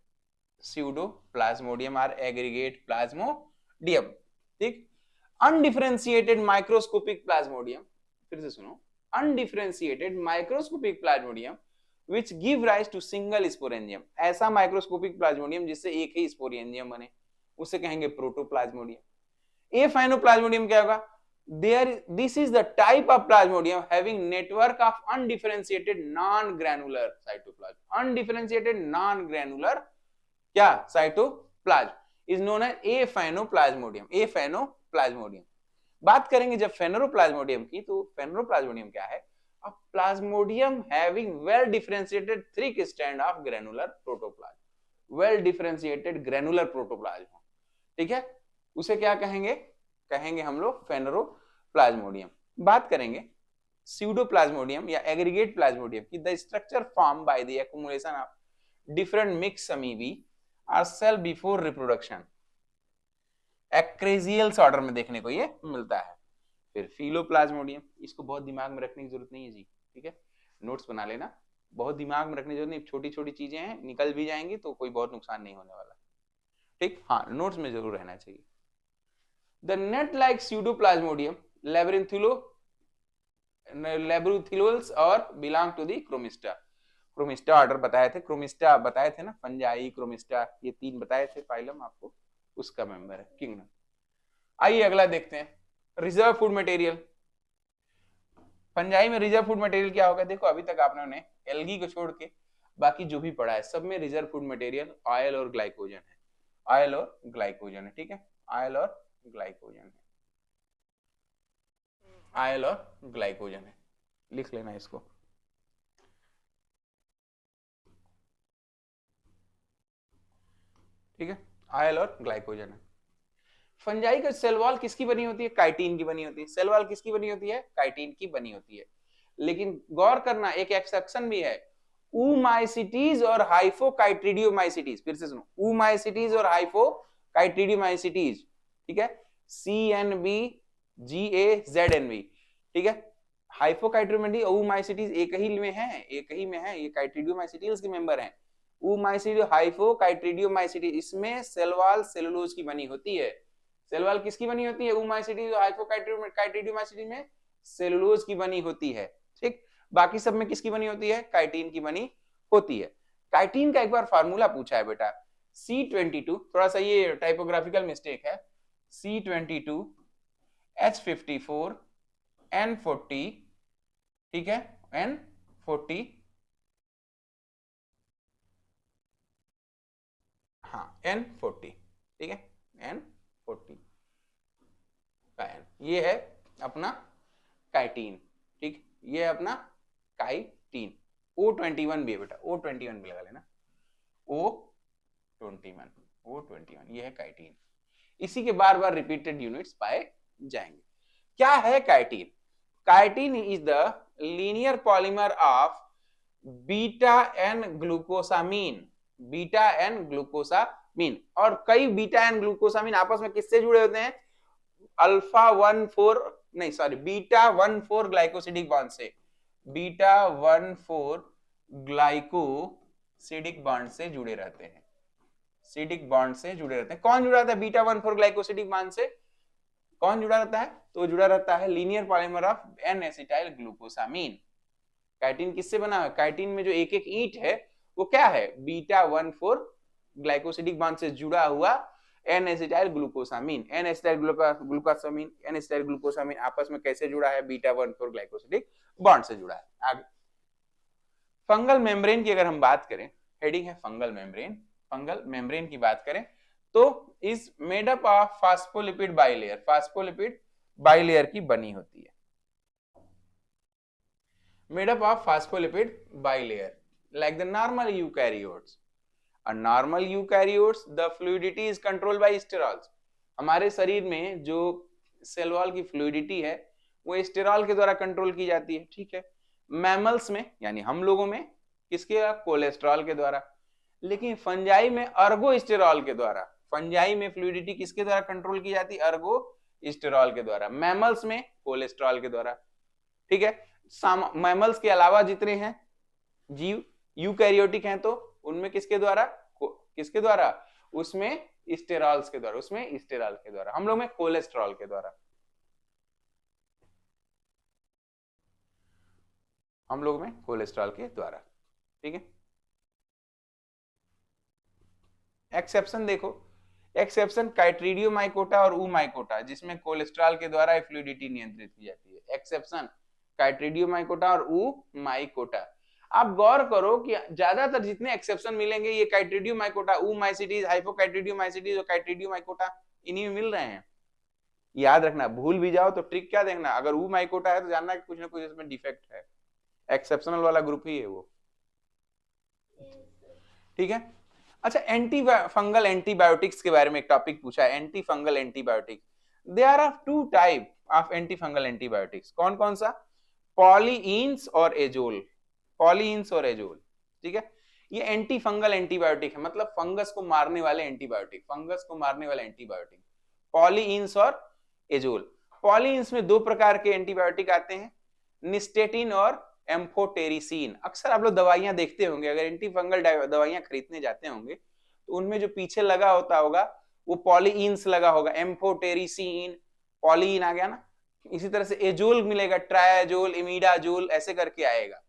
स्यूडोप्लाज्मोडियम और एग्रीगेट प्लाज्मोडियम, ठीक। अनडिफरेंशिएटेड माइक्रोस्कोपिक प्लाज्मोडियम, फिर से सुनो, undifferentiated microscopic Plasmodium which give rise to single sporangium, ऐसा माइक्रोस्कोपिक प्लाज्मोडियम जिससे एक ही स्पोरेंजियम बने, उसे कहेंगे प्रोटोप्लाज्मोडियम। एफाइनोप्लाज्मोडियम क्या होगा? This is the type of plasmodium having network of undifferentiated non-granular cytoplasm. Undifferentiated non-granular क्या? cytoplasm is known as aphaenoplasmodium. aphaenoplasmodium। बात करेंगे जब फेनरोप्लाज्मोडियम की, तो फेनरोप्लाज्मोडियम क्या है? A plasmodium having well differentiated thick strand of granular protoplasm, well differentiated granular protoplasm, ठीक है, उसे क्या कहेंगे? कहेंगे हम लोग फेनरोप्लाज्मोडियम। बात करेंगे स्यूडोप्लाज्मोडियम या एग्रीगेट प्लाज्मोडियम की, the structure form by the accumulation of different mix amoebae और cell before reproduction, acrasiales order में देखने को ये मिलता है। फिर फिलोप्लाज्मोडियम, इसको बहुत दिमाग में रखने की जरूरत नहीं है जी, ठीक है, नोट्स बना लेना, बहुत दिमाग में रखने की जरूरत नहीं, छोटी छोटी चीजें हैं, निकल भी जाएंगी तो कोई बहुत नुकसान नहीं होने वाला, ठीक, हाँ नोट्स में जरूर रहना चाहिए। द नेट लाइक स्यूडोप्लाज्मोडियम लैब्रुथिलोल्स और बिलोंग टू द क्रोमिस्टा। क्रोमिस्टा ऑर्डर बताए थे, क्रोमिस्टा बताए थे ना, फंजाई, क्रोमिस्टा, ये तीन बताए थे फाइलम आपको, उसका मेंबर है किंगडम। आइए अगला देखते हैं, रिजर्व फूड मटेरियल। फंजाई में रिजर्व फूड मटेरियल क्या होगा? देखो अभी तक आपने एल्गी को छोड़ के बाकी जो भी पढ़ा है सब में रिजर्व फूड मटेरियल ऑयल और ग्लाइकोजन है, ऑयल और ग्लाइकोजन है, ठीक है, ऑयल और ग्लाइकोजन है, ऑयल और ग्लाइकोजन है, लिख लेना इसको। ठीक है, ऑयल और ग्लाइकोजन है। फंजाई का सेल वॉल किसकी बनी होती है? काइटिन की बनी होती है। सेल वॉल किसकी बनी होती है? काइटिन की बनी होती है। लेकिन गौर करना, एक एक्सेप्शन भी है, ऊमाइसिटीज और हाइपोकाइट्रिडियोमाइसिटीज। फिर से सुनो, ऊमाइसिटीज और हाइपोकाइट्रिडियोमाइसिटीज, ठीक है, CNB GAZNB, ठीक है। हाइपोकाइट्रियोमाइसिटीज और ऊमाइसिटीज एक ही में है, एक ही में है, ये काइट्रिडियोमाइसिटीज के मेंबर हैं। ऊमाइसिटीज, हाइपोकाइट्रिडियोमाइसिटीज, इसमें सेल वॉल सेलुलोज की बनी होती है। सेल वॉल किसकी बनी होती है? ऊमाइसिटीज और हाइपोकाइट्रिडियोमाइसिटीज में सेलुलोज की बनी होती है, ठीक। बाकी सब में किसकी बनी होती है? काइटिन की बनी होती है। काइटिन का एक बार फार्मूला पूछा है बेटा, C22, थोड़ा सा ये टाइपोग्राफिकल मिस्टेक है, C22 H54 N40, ठीक है, N40, हाँ N40, ठीक है, N40 का N, ये है अपना काइटिन, ठीक, ये है अपना काइटिन। O21 भी है बेटा, O21 भी लगा लेना, O21, ये है काइटिन। इसी के बार बार रिपीटेड यूनिट्स पाए जाएंगे। क्या है chitin? Chitin is the linear polymer of beta N glucosamine, beta N glucosamine. और कई बीटा एन ग्लूकोसामीन आपस में किससे जुड़े होते हैं? अल्फा 1,4 नहीं सॉरी बीटा 1,4 ग्लाइकोसिडिक बॉन्ड से, बीटा 1,4 ग्लाइकोसिडिक बॉन्ड से जुड़े रहते हैं, सिडिक बॉन्ड से जुड़े रहते हैं। कौन जुड़ा रहता है बीटा 1,4 ग्लाइकोसिडिक बॉन्ड से? कौन जुड़ा रहता है? तो जुड़ा रहता है linear polymer of N acetyl glucosamine. Chitin किससे बना है? काइटिन में जो एक एक ईंट है वो क्या है? बीटा 1,4 ग्लाइकोसिडिक बॉन्ड से जुड़ा हुआ N acetyl glucosamine. N acetyl glucosamine, N acetyl glucosamine आपस में कैसे जुड़ा है? बीटा 1,4 ग्लाइकोसिडिक बॉन्ड से जुड़ा है। आगे फंगल मेम्ब्रेन की अगर हम बात करें, हेडिंग है फंगल मेम्ब्रेन। फंगल मेम्ब्रेन की बात करें तो is made up of phospholipid bilayer, phospholipid bilayer की बनी होती है, made up of phospholipid bilayer like the normal eukaryotes. A normal eukaryotes, the fluidity is controlled by sterols. हमारे शरीर में जो सेल वॉल की फ्लूइडिटी है वो स्टेरॉल के द्वारा कंट्रोल की जाती है, ठीक है। मैमल्स में यानी हम लोगों में किसके, कोलेस्ट्रॉल के द्वारा। लेकिन फंजाई में अर्गोस्टेरॉल के द्वारा। फंजाई में फ्लूइडिटी किसके द्वारा कंट्रोल की जाती है, अर्गोस्टेरॉल के द्वारा। मैमल्स में कोलेस्ट्रॉल के द्वारा। ठीक है, मैमल्स के अलावा जितने हैं जीव यूकैरियोटिक हैं तो उनमें किसके द्वारा, किसके द्वारा, उसमें स्टेरॉल्स के द्वारा, उसमें स्टेरॉल के द्वारा। हम लोग में कोलेस्ट्रॉल के द्वारा, हम लोग में कोलेस्ट्रॉल के द्वारा। ठीक है, एक्सेप्शन देखो, एक्सेप्शन काइट्रीडियोमाइकोटा और ऊमाइकोटा जिसमें कोलेस्ट्रॉल के द्वारा फ्लूइडिटी नियंत्रित की जाती है। एक्सेप्शन काइट्रीडियोमाइकोटा और ऊमाइकोटा। आप गौर करो कि ज्यादातर जितने एक्सेप्शन मिलेंगे ये काइट्रीडियोमाइकोटा, ऊमाइसीटीज, हाइपोकाइट्रीडियोमाइसीटीज और काइट्रीडियोमाइकोटा इन्हीं में मिल रहे हैं। याद रखना, भूल भी जाओ तो ट्रिक क्या देखना, अगर ऊमाइकोटा है तो जानना कि कुछ ना कुछ इसमें डिफेक्ट है, एक्सेप्शनल वाला ग्रुप ही है वो। ठीक है, अच्छा एंटी फंगल एंटीबायोटिक्स के बारे में एक टॉपिक पूछा है, anti fungal antibiotics. There are two type of anti fungal antibiotics. कौन कौन सा, पॉलीइंस और एजोल, पॉलीइंस और एजोल। ठीक है, ये एंटी फंगल एंटीबायोटिक है, मतलब फंगस को मारने वाले एंटीबायोटिक, फंगस को मारने वाले एंटीबायोटिक, पॉलीइंस और एजोल। पॉलीइंस में दो प्रकार के एंटीबायोटिक आते हैं, निस्टेटिन और एम्फोटेरिसिन। अक्सर आप लोग दवाइयां देखते होंगे, अगर एंटी फंगल दवाइयां खरीदने जाते होंगे तो उनमें जो पीछे लगा होगा वो पॉलीइंस लगा होगा, एम्फोटेरिसिन, पॉलीइन आ गया ना। इसी तरह से एजोल मिलेगा, ट्रायाजोल, इमिडाजोल, ऐसे करके आएगा।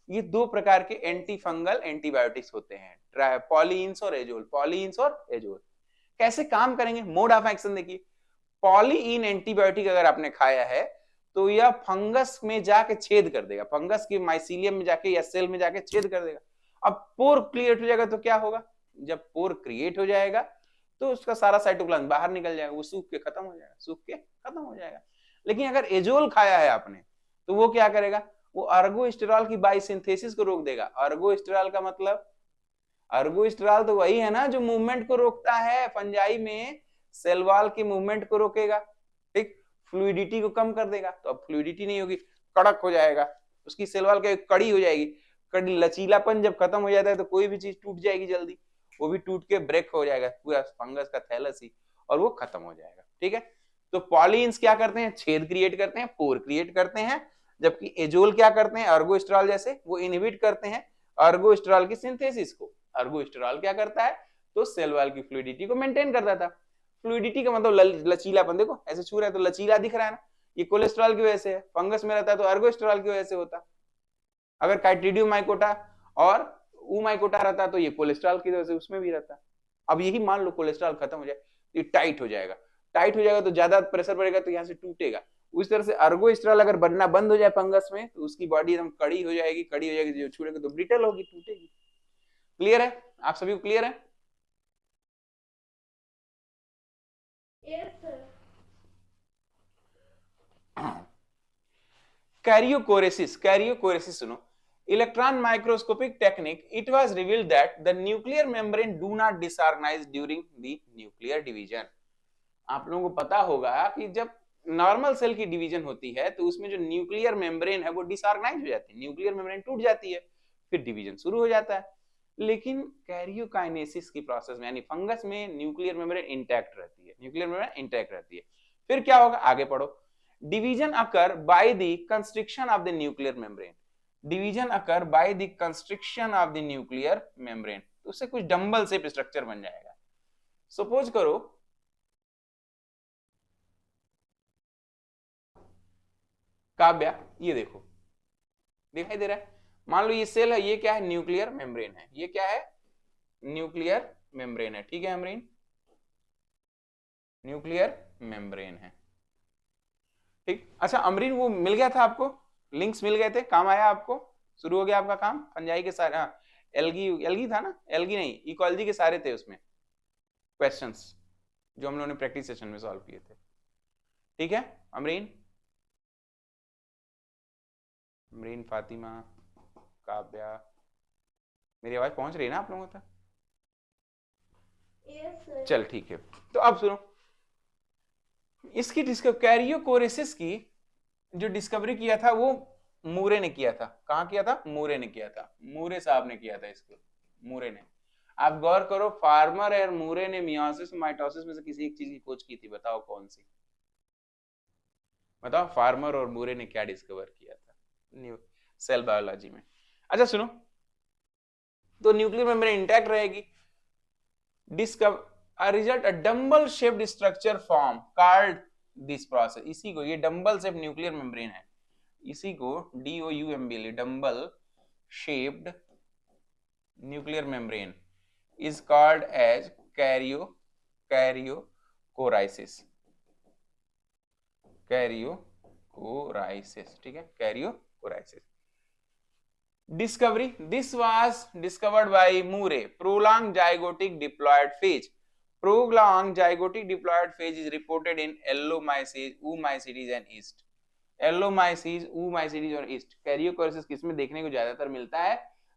ये दो प्रकार के एंटी फंगल एंटीबायोटिक्स होते हैं, पॉलीइंस और एजोल, पॉलीइंस और एजोल। कैसे काम करेंगे, मोड ऑफ एक्शन देखिए। पॉलीइन एंटीबायोटिक अगर आपने खाया है तो यह फंगस में जाके छेद कर देगा, फंगस के माइसीलियम में जाके या सेल में जाके छेद कर देगा। अब पोर क्रिएट हो जाएगा तो क्या होगा, जब पोर क्रिएट हो जाएगा तो उसका सारा साइटोप्लाज्म बाहर निकल जाएगा, वो सूख के खत्म हो जाएगा, सूख के खत्म हो जाएगा। लेकिन अगर एजोल खाया है आपने तो वो क्या करेगा, वो अर्गोस्टेरॉल की बायोसिंथेसिस को रोक देगा। अर्गोस्टेरॉल का मतलब, अर्गोस्टेरॉल तो वही है ना जो मूवमेंट को रोकता है, फंजाई में सेल वॉल के मूवमेंट को रोकेगा। ठीक, फ्लूइडिटी को कम कर देगा, तो अब फ्लूइडिटी नहीं होगी, कड़क हो जाएगा, उसकी सेल वॉल की कड़ी हो जाएगी। कड़ी, लचीलापन जब खत्म हो जाता है तो कोई भी चीज टूट जाएगी जल्दी, वो भी टूट के ब्रेक हो जाएगा पूरा फंगस का थैलस ही, और वो खत्म हो जाएगा। ठीक है, तो पॉलीइंस क्या करते हैं, छेद क्रिएट करते हैं, पोर क्रिएट करते हैं, जबकि एजोल क्या करते हैं, अर्गोस्टेरॉल जैसे वो इनहिबिट करते हैं अर्गोस्टेरॉल की सिंथेसिस को। अर्गोस्टेरॉल क्या करता है, तो सेल वॉल की फ्लूइडिटी को मेंटेन करता था। फ्लूइडिटी का मतलब लचीलापन, देखो ऐसे छू रहा है तो लचीला दिख रहा है ना, ये कोलेस्ट्रॉल की वजह से है। फंगस में रहता है तो अर्गोस्टेरॉल की वजह से होता। अगर काइट्रीडियोमाइकोटा और ऊमाइकोटा रहता तो ये कोलेस्ट्रॉल की वजह से उसमें भी रहता। अब यही मान लो कोलेस्ट्रॉल खत्म हो जाए, ये टाइट हो जाएगा, टाइट हो जाएगा तो ज्यादा प्रेशर पड़ेगा तो यहाँ से टूटेगा। उस तरह से अर्गोस्टेरॉल अगर बनना बंद हो जाए फंगस में तो उसकी बॉडी एकदम कड़ी हो जाएगी, कड़ी हो जाएगी, जो छूटेगा तो ब्रिटल होगी, टूटेगी। क्लियर है, आप सभी को क्लियर है? Yes, sir. Karyokoresis, karyokoresis सुनो, electron microscopic technique, it was revealed that the nuclear membrane do not disorganize during the nuclear division। आप लोगों को पता होगा कि जब नॉर्मल सेल की डिवीजन होती है तो उसमें जो न्यूक्लियर मेम्ब्रेन है वो डिसऑर्गेनाइज हो जाती है, न्यूक्लियर मेम्ब्रेन टूट जाती है, फिर डिवीजन शुरू हो जाता है। लेकिन कैरियोकाइनेसिस की प्रोसेस में यानी फंगस में न्यूक्लियर मेम्ब्रेन इंटैक्ट रहती है, न्यूक्लियर मेम्ब्रेन इंटैक्ट रहती है। फिर क्या होगा, आगे पढ़ो। Division occur by the constriction of the nuclear membrane, division occur by the constriction of the nuclear membrane, तो उससे कुछ डंबल शेप स्ट्रक्चर बन जाएगा। सपोज करो काव्या, ये देखो दिखाई दे रहा है, मान लो ये सेल है, ये क्या है, न्यूक्लियर मेम्ब्रेन है, ये क्या है, न्यूक्लियर मेम्ब्रेन है। ठीक है अमरीन, न्यूक्लियर मेम्ब्रेन है। ठीक, अच्छा अमरीन वो मिल गया था आपको, लिंक्स मिल गए थे, काम आया आपको, शुरू हो गया आपका काम फंजाई के सारे। हाँ, एल्गी, एल्गी था ना, एल्गी नहीं, इकोलॉजी के सारे थे उसमें क्वेश्चंस जो हम लोगों ने प्रैक्टिस सेशन में सॉल्व किए थे। ठीक है अमरीन, अमरीन, फातिमा, काव्या, मेरी आवाज पहुंच रही है ना आप लोगों तक? Yes, sir. चल ठीक है, तो अब सुनो, इसकी कैरियोकोरेसिस की जो डिस्कवरी किया था वो मूरे ने किया था। कहाँ किया था? मूरे ने किया था, मूरे साहब ने किया था इसको, मूरे ने। आप गौर करो, फार्मर और मूरे ने मियोसिस माइटोसिस में से किसी एक चीज की खोज की थी, बताओ कौन सी? बताओ, फार्मर और मूरे ने क्या डिस्कवर किया था न्यू सेल बायोलॉजी में? अच्छा सुनो, तो न्यूक्लियर मेम्ब्रेन इंटैक्ट रहेगी, discover result a dumbbell shaped structure form called this process. इसी को, ये डंबल शेप्ड न्यूक्लियर मेम्ब्रेन है, इसी को DOUMBL dumbbell shaped nuclear membrane is called as karyochorisis, karyochorisis, ठीक है, karyochorisis. Discovery, this was discovered by Moore. Prolonged zygotic diploid phase, prolonged zygotic diploid phase is reported in Allomyces, Oomycetes and yeast। Allomyces, Oomycetes और yeast। कैरियोकोराइसिस किसमें देखने को ज्यादातर मिलता है?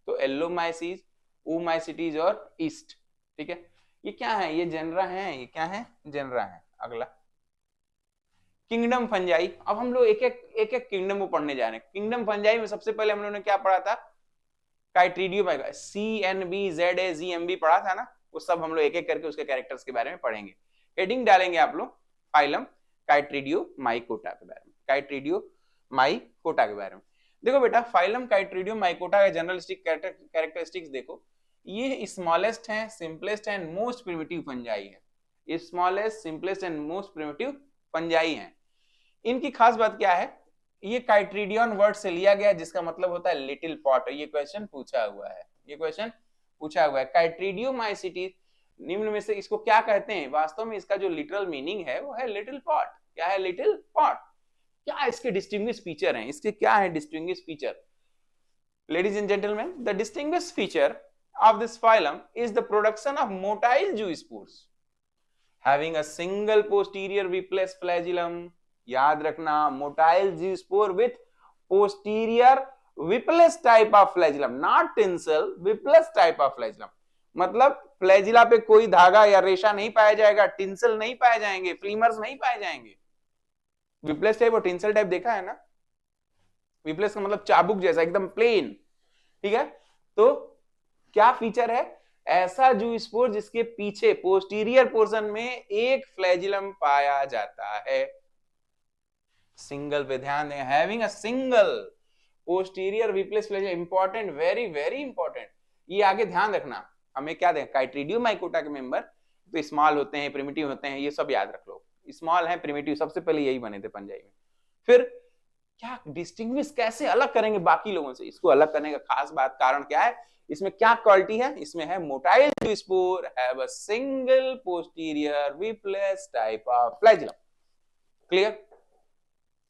तो Allomyces, Oomycetes और yeast, ठीक है। ये क्या है? ये जेनरा है, ये क्या है? जेनरा है। अगला किंगडम फंजाई। अब हम लोग एक एक किंगडम को पढ़ने जा रहे हैं। किंगडम फंजाई में सबसे पहले हम लोगों ने क्या पढ़ा था? काइट्रीडियम, CNBZAZMB पढ़ा था ना, वो सब हम लोग एक एक करके उसके कैरेक्टर्स के बारे में पढ़ेंगे। हेडिंग डालेंगे आप लोग फाइलम काइट्रीडियोमाइकोटा के बारे में, काइट्रीडियोमाइकोटा के बारे में। देखो बेटा, फाइलम काइट्रीडियोमाइकोटा का जनरलिस्टिक कैरेक्टरिस्टिक्स देखो, ये स्मॉलेस्ट है, simplest and most primitive fungi है। Smallest, simplest and most primitive fungi है। इनकी खास बात क्या है? ये काइट्रीडियन वर्ड से लिया गया, जिसका मतलब होता है लिटिल पॉट। ये क्वेश्चन पूछा हुआ है, ये क्वेश्चन पूछा हुआ है। काइट्रीडियोमाइसिटीज निम्न में से इसको क्या कहते हैं? वास्तव में इसका जो लिटरल मीनिंग है वो है लिटिल पॉट। क्या है? Little pot. क्या इसके डिस्टिंग्विश फीचर हैं? इसके क्या है distinguish feature? Ladies and gentleman, the distinguish feature of this phylum is the production of motile zoospores having a single posterior wepless flagellum। याद रखना, motile zoospore with posterior whipless type of flagellum, not tinsel, whipless type of flagellum. मतलब flagella पे कोई धागा या रेशा नहीं पाया जाएगा, टिंसल नहीं पाए जाएंगे, फ्लीमर्स नहीं पाए जाएंगे। विपलेस टाइप और टिंसल टाइप देखा है ना? विपलेस का मतलब चाबुक जैसा, एकदम प्लेन, ठीक है। तो क्या फीचर है? ऐसा जूस्पोर जिसके पीछे पोस्टीरियर पोर्शन में एक फ्लैजिलम पाया जाता है। सिंगल पे ध्यान दें, having a single posterior whipless flagellum. Important, very very important. ये आगे ध्यान रखना, हमें क्या दें? काइट्रीडियोमाइकोटा के मेंबर तो स्मॉल होते हैं, प्रिमिटिव होते हैं, ये सब याद रख लो। स्मॉल है, प्रिमिटिव, सबसे पहले यही बने थे पंजाई में। फिर क्या डिस्टिंग्विश कैसे अलग करेंगे बाकी लोगों से? इसको अलग करने का खास बात, कारण क्या है? इसमें क्या क्वालिटी है? इसमें है motile zoospore have a single posterior whipless type of flagellum. Clear?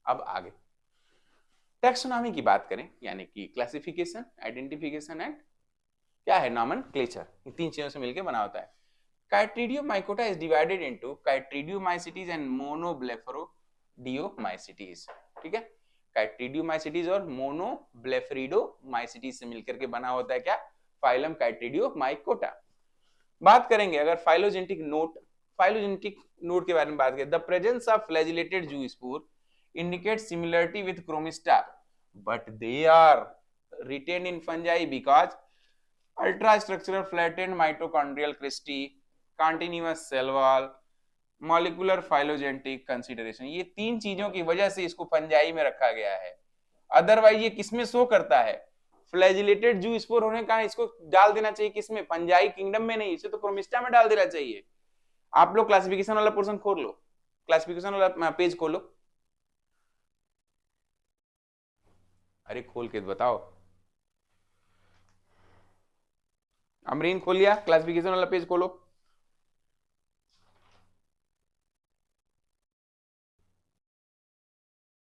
अब आगे टैक्सोनॉमी की बात करें, यानी कि क्लासिफिकेशन, आइडेंटिफिकेशन एंड क्या है? नॉमेनक्लेचर। इन तीन चीजों से मिलकर बना होता है। काइट्रीडियोमाइकोटा इज डिवाइडेड इनटू काइट्रीडियोमाइसिटीज एंड मोनोब्लेफरोडियोमाइसिटीज, ठीक है। काइट्रीडियोमाइसिटीज और मोनोब्लेफरिडोमाइसिटीज से मिलकर के बना होता है क्या? फाइलम काइट्रीडियोमाइकोटा। बात करेंगे अगर फाइलोजेनेटिक नोट, फाइलोजेनेटिक नोट के बारे में बात करें, the presence of flagellated zoospore indicates similarity with chromista, but they are retained in fungi because ultrastructural flattened mitochondrial cristae, continuous cell wall, molecular phylogenetic consideration। ये तीन चीजों की वजह से इसको फंजाई में रखा गया है। अदरवाइज ये किसमें शो करता है? फ्लैजिलेटेड जूस्पोर होने का इसको डाल देना चाहिए किसमें? फंजाई किंगडम में नहीं, इसे तो क्रोमिस्टा में डाल देना चाहिए। आप लोग क्लासिफिकेशन वाला पोर्शन खोल लो, क्लासिफिकेशन वाला पेज खोलो। अरे खोल के बताओ। अमरीन खोल लिया? क्लासिफिकेशन वाला पेज खोलो।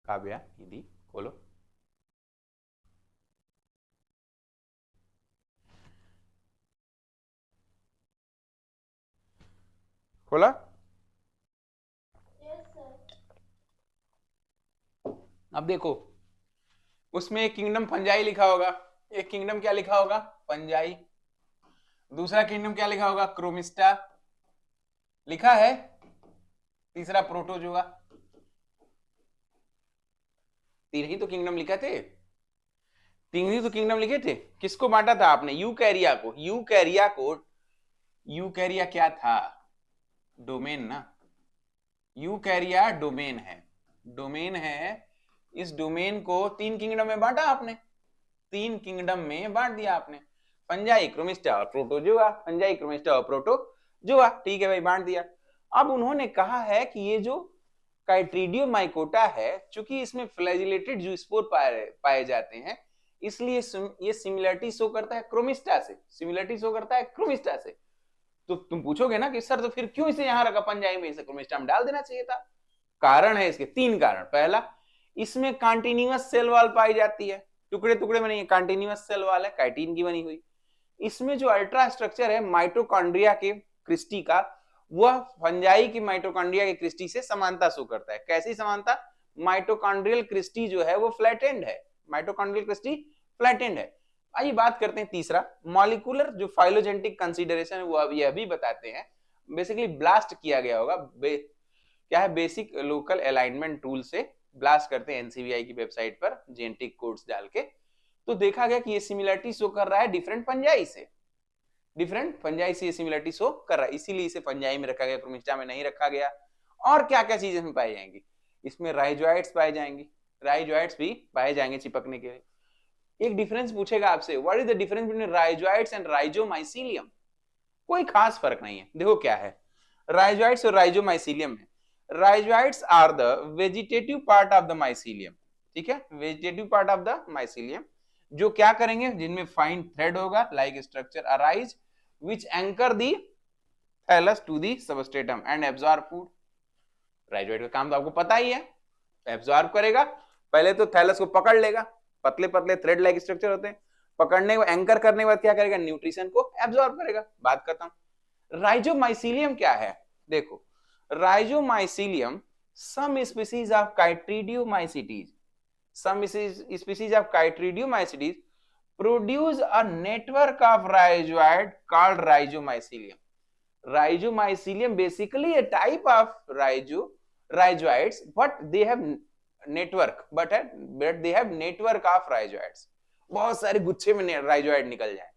काव्या, दीदी खोलो। खोला? Yes sir. अब देखो, उसमें एक किंगडम फंजाई लिखा होगा, एक किंगडम क्या लिखा होगा? फंजाई। दूसरा किंगडम क्या लिखा होगा? क्रोमिस्टा लिखा है। तीसरा प्रोटोजोआ। तीन ही तो किंगडम लिखा थे। तीन तो किंगडम लिखे थे, किसको बांटा था आपने? यूकैरिया को। यूकैरिया क्या था? डोमेन ना। यूकैरिया डोमेन है, डोमेन है। इस डोमेन को तीन किंगडम में बांटा आपने, तीन किंगडम में बांट दिया आपने, फंजाई, क्रोमिस्टा और प्रोटोजोआ, फंजाई, क्रोमिस्टा और प्रोटोजोआ। ठीक है भाई, बांट दिया। अब उन्होंने कहा है कि ये जो काइट्रीडियोमाइकोटा है, चूंकि इसमें फ्लैजिलेटेड जूस्पोर पाए जाते हैं, इसलिए ये सिमिलरिटी शो करता है क्रोमिस्टा से, सिमिलरिटी शो करता है क्रोमिस्टा से। तो तुम पूछोगे ना कि सर तो फिर क्यों इसे यहां रखा पंजाई में, इसे क्रोमिस्टा में डाल देना चाहिए था। कारण है इसके तीन कारण। पहला, इसमें कॉन्टिन्यूअस सेल वॉल पाई जाती है, टुकड़े टुकड़े में नहीं, कॉन्टिन्यूअस सेल वॉल है, काइटिन की बनी हुई। इसमें जो अल्ट्रा स्ट्रक्चर है माइटोकॉन्ड्रिया के क्रिस्टी का, वह फंजाई की माइटोकॉन्ड्रिया के क्रिस्टी से समानता शो करता है। कैसी समानता? माइटोकॉन्ड्रियल क्रिस्टी जो है वो फ्लैटेंड है, माइटोकॉन्ड्रियल क्रिस्टी फ्लैटेंड है। आइए बात करते हैं तीसरा, मॉलिक्यूलर जो फाइलोजेनेटिक कंसीडरेशन है वो अब यह भी बताते हैं। बेसिकली ब्लास्ट किया गया होगा, क्या है, बेसिक लोकल अलाइनमेंट टूल से ब्लास्ट करते हैं एनसीबीआई की वेबसाइट पर जेनेटिक कोड्स डाल के, तो देखा गया कि ये सिमिलरिटी शो कर रहा है डिफरेंट फंजाई से, डिफरेंट फंजाई से ये सिमिलरिटी शो कर रहा है, इसीलिए इसे फंजाई में रखा गया, क्रोमिस्टा में नहीं रखा गया। और क्या क्या चीजें इसमें पाई जाएंगी? इसमें राइजोइड्स पाए जाएंगे, राइजोइड्स भी पाए जाएंगे चिपकने के लिए। एक डिफरेंस पूछेगा आपसे, what is the difference between rhizoids and rhizomycelium? कोई खास फर्क नहीं है। देखो क्या है, राइजोइड्स और राइजोमाइसीलियम है। Rhizoids are the vegetative part of the mycelium, ठीक है, vegetative part of the mycelium, जो क्या करेंगे, जिनमें फाइन थ्रेड होगा, like structure arise which anchor the thallus to the substratum and absorb food. Rhizoid का काम तो आपको पता ही है, एब्जॉर्ब करेगा, पहले तो थैलस को पकड़ लेगा, पतले पतले थ्रेड लाइक स्ट्रक्चर होते हैं, पकड़ने को एंकर करने के बाद क्या करेगा, न्यूट्रिशन को एब्जॉर्ब करेगा, बात खत्म। राइजोमाइसीलियम क्या है? देखो, राइजोमाइसीलियम some species of chytridiomycetes, some species of chytridiomycetes produce a network of rhizoid called rhizomycelium. Rhizomycelium basically a type of rhizoids, but they have network, but they have network of rhizoids. बहुत सारे गुच्छे में rhizoid निकल जाए,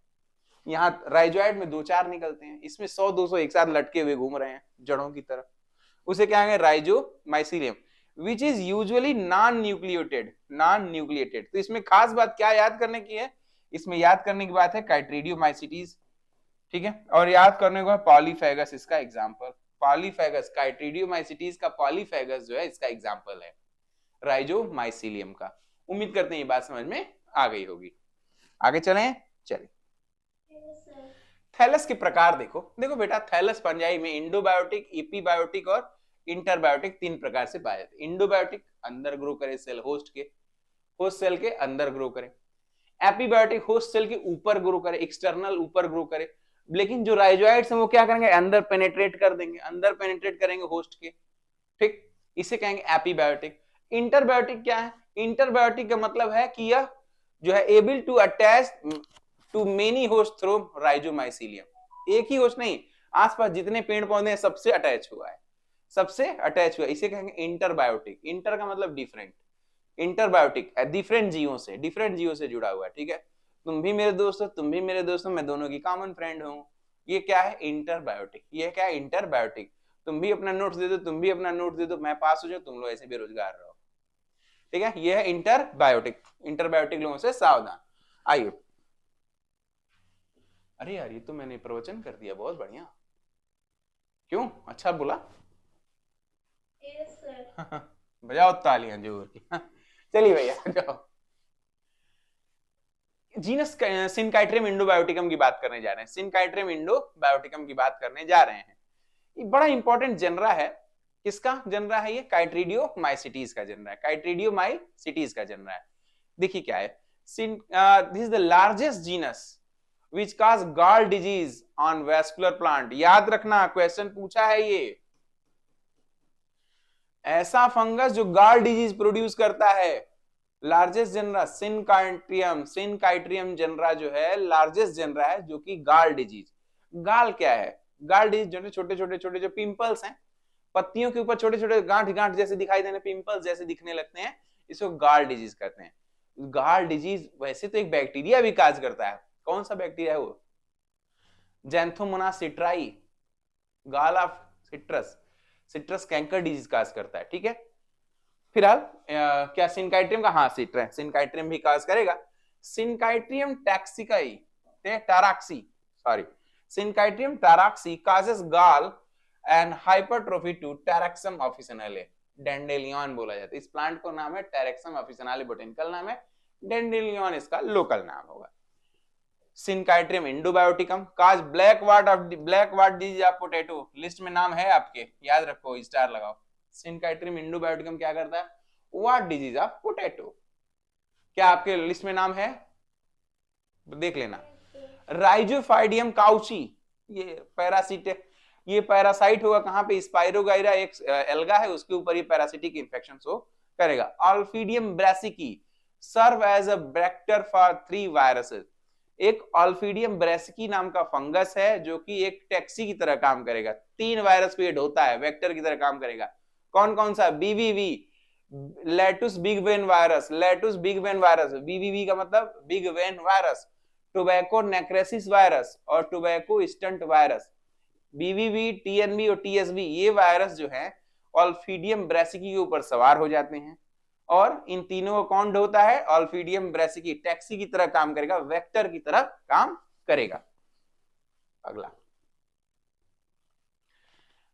यहाँ rhizoid में दो चार निकलते हैं, इसमें 100-200 एक साथ लटके हुए घूम रहे हैं जड़ों की तरफ, उसे क्या है, rhizomycelium, which is usually non nucleated. तो इसमें खास बात क्या याद करने की है? इसमें याद करने की बात है काइट्रीडियोमाइसीटीज, ठीक है, और याद करने को है पॉलीफेगस, इसका एग्जांपल पॉलीफेगस, काइट्रीडियोमाइसीटीज का पॉलीफेगस जो है इसका एग्जांपल है राइजोमाइसीलियम का। उम्मीद करते हैं ये बात समझ में आ गई होगी। आगे चलें, चलिए। थैलस के प्रकार देखो, देखो बेटा, थैलस फंजाई में इंडोबायोटिक, एपीबायोटिक और इंटरबायोटिक तीन प्रकार से पाए जाते हैं। इंडोबायोटिक अंदर ग्रो करे सेल, होस्ट सेल के अंदर ग्रो करे। एपीबायोटिक होस्ट सेल के ऊपर ग्रो करे, एक्सटर्नल ऊपर ग्रो करे। लेकिन जो राइजोइड्स हैं वो क्या करेंगे, अंदर पेनेट्रेट कर देंगे, अंदर पेनेट्रेट करेंगे होस्ट के, ठीक, इसे कहेंगे एपीबायोटिक। इंटरबायोटिक क्या है? इंटरबायोटिक का मतलब है कि यह जो है able to attach to many host through rhizomycelium, एक ही होस्ट नहीं, आसपास जितने पेड़ पौधे हैं सबसे अटैच हुआ है, सबसे अटैच हुआ है, इसे कहेंगे इंटरबायोटिक। इंटर का मतलब डिफरेंट, इंटरबायोटिक डिफरेंट जीवों से जुड़ा हुआ है, ठीक है, तुम भी मेरे दोस्त हो, तुम भी मेरे दोस्त हो, मैं दोनों की कॉमन फ्रेंड हूं, ये क्या है, इंटरबायोटिक। ये क्या है, इंटरबायोटिक। तुम भी अपना नोट्स दे दो, तुम भी अपना नोट दे दो, मैं पास हो जाऊं, तुम लोग ऐसे बेरोजगार रहो, ठीक है, ये है इंटरबायोटिक। इंटरबायोटिक लोगों से सावधान। आइए, अरे यार ये तो मैंने प्रवचन कर दिया, बहुत बढ़िया, क्यों, अच्छा बोला? Yes sir. बजाओ तालियां जोर की। चलिए भैया जाओ। जीनस सिनकाइट्रियम इंडोबायोटिकम की बात करने जा रहे हैं, सिनकाइट्रियम इंडोबायोटिकम की बात करने जा रहे हैं। ये बड़ा इंपॉर्टेंट जनरा है, किसका जनरा है ये? काइट्रीडियोमाइसीटीज का जनरा है, काइट्रीडियोमाइसीटीज का जनरा है। देखिए क्या है, this is the largest genus which cause gall disease on vascular plant। याद रखना, क्वेश्चन पूछा है ये, ऐसा फंगस जो गाल डिजीज प्रोड्यूस करता है। लार्जेस्ट जनरा सिनकाइट्रियम जनरा जो है लार्जेस्ट जनरा है, जो कि गाल डिजीज। गाल क्या है? गाल डिजीज जो छोटे छोटे जो पिंपल्स हैं, पत्तियों के ऊपर छोटे छोटे गांठ गांठ जैसे दिखाई देने, पिंपल्स जैसे दिखने लगते हैं, इसको गाल डिजीज कहते हैं। गाल डिजीज वैसे तो एक बैक्टीरिया भी काज करता है, कौन सा बैक्टीरिया है वो? जैंथोमोनास सिट्राई, गाल of citrus, citrus canker disease cause करता है, ठीक है। फिलहाल क्या सिनकाइट्रियम का, हाँ सिनकाइट्रियम भी काज करेगा। सिनकाइट्रियम टैक्सिकाई टाराक्सी, सॉरी, सिनकाइट्रियम टाराक्सी काजेस गाल एंड हाइपरट्रोफी टू टैरेक्सम ऑफिसिनाले, डेंडेलियन बोला जाता है इस प्लांट को, नाम है टैरेक्सम ऑफिसिनाले, बोटेनिकल नाम है, डेंडेलियन इसका लोकल नाम होगा। Synchytrium endobioticum cause black wart disease of potato, list में नाम है आपके, याद रखो, स्टार लगाओ। सिनकाइट्रियम इंडोबायोटिकम क्या करता है? वाट डिजीज ऑफ पोटैटो, क्या आपके लिस्ट में नाम है? देख लेना। राइजोफाइडियम काउची, ये पैरासिट, ये पैरासाइट होगा कहां पे? स्पाइरोगाइरा एक एल्गा है, उसके ऊपर ये पैरासिटिक इंफेक्शन शो करेगा। Olpidium brassicae serve as a vector for 3 viruses, एक ऑल्फिडियम ब्रासिकी नाम का फंगस है जो कि एक टैक्सी की तरह काम करेगा, 3 वायरस पे ढोता है, वेक्टर की तरह काम करेगा। कौन कौन सा? BVV, lettuce big vein virus, lettuce big vein virus, BVV का मतलब big vein virus, tobacco necrosis virus और tobacco stunt virus. BVV, TNB और टीएसबी, ये वायरस जो है ऑल्फिडियम ब्रासिकी के ऊपर सवार हो जाते हैं, और इन तीनों को कौन ढोता है? ऑल्फिडियम ब्रासिकी, टैक्सी की तरह काम करेगा, वेक्टर की तरह काम करेगा। अगला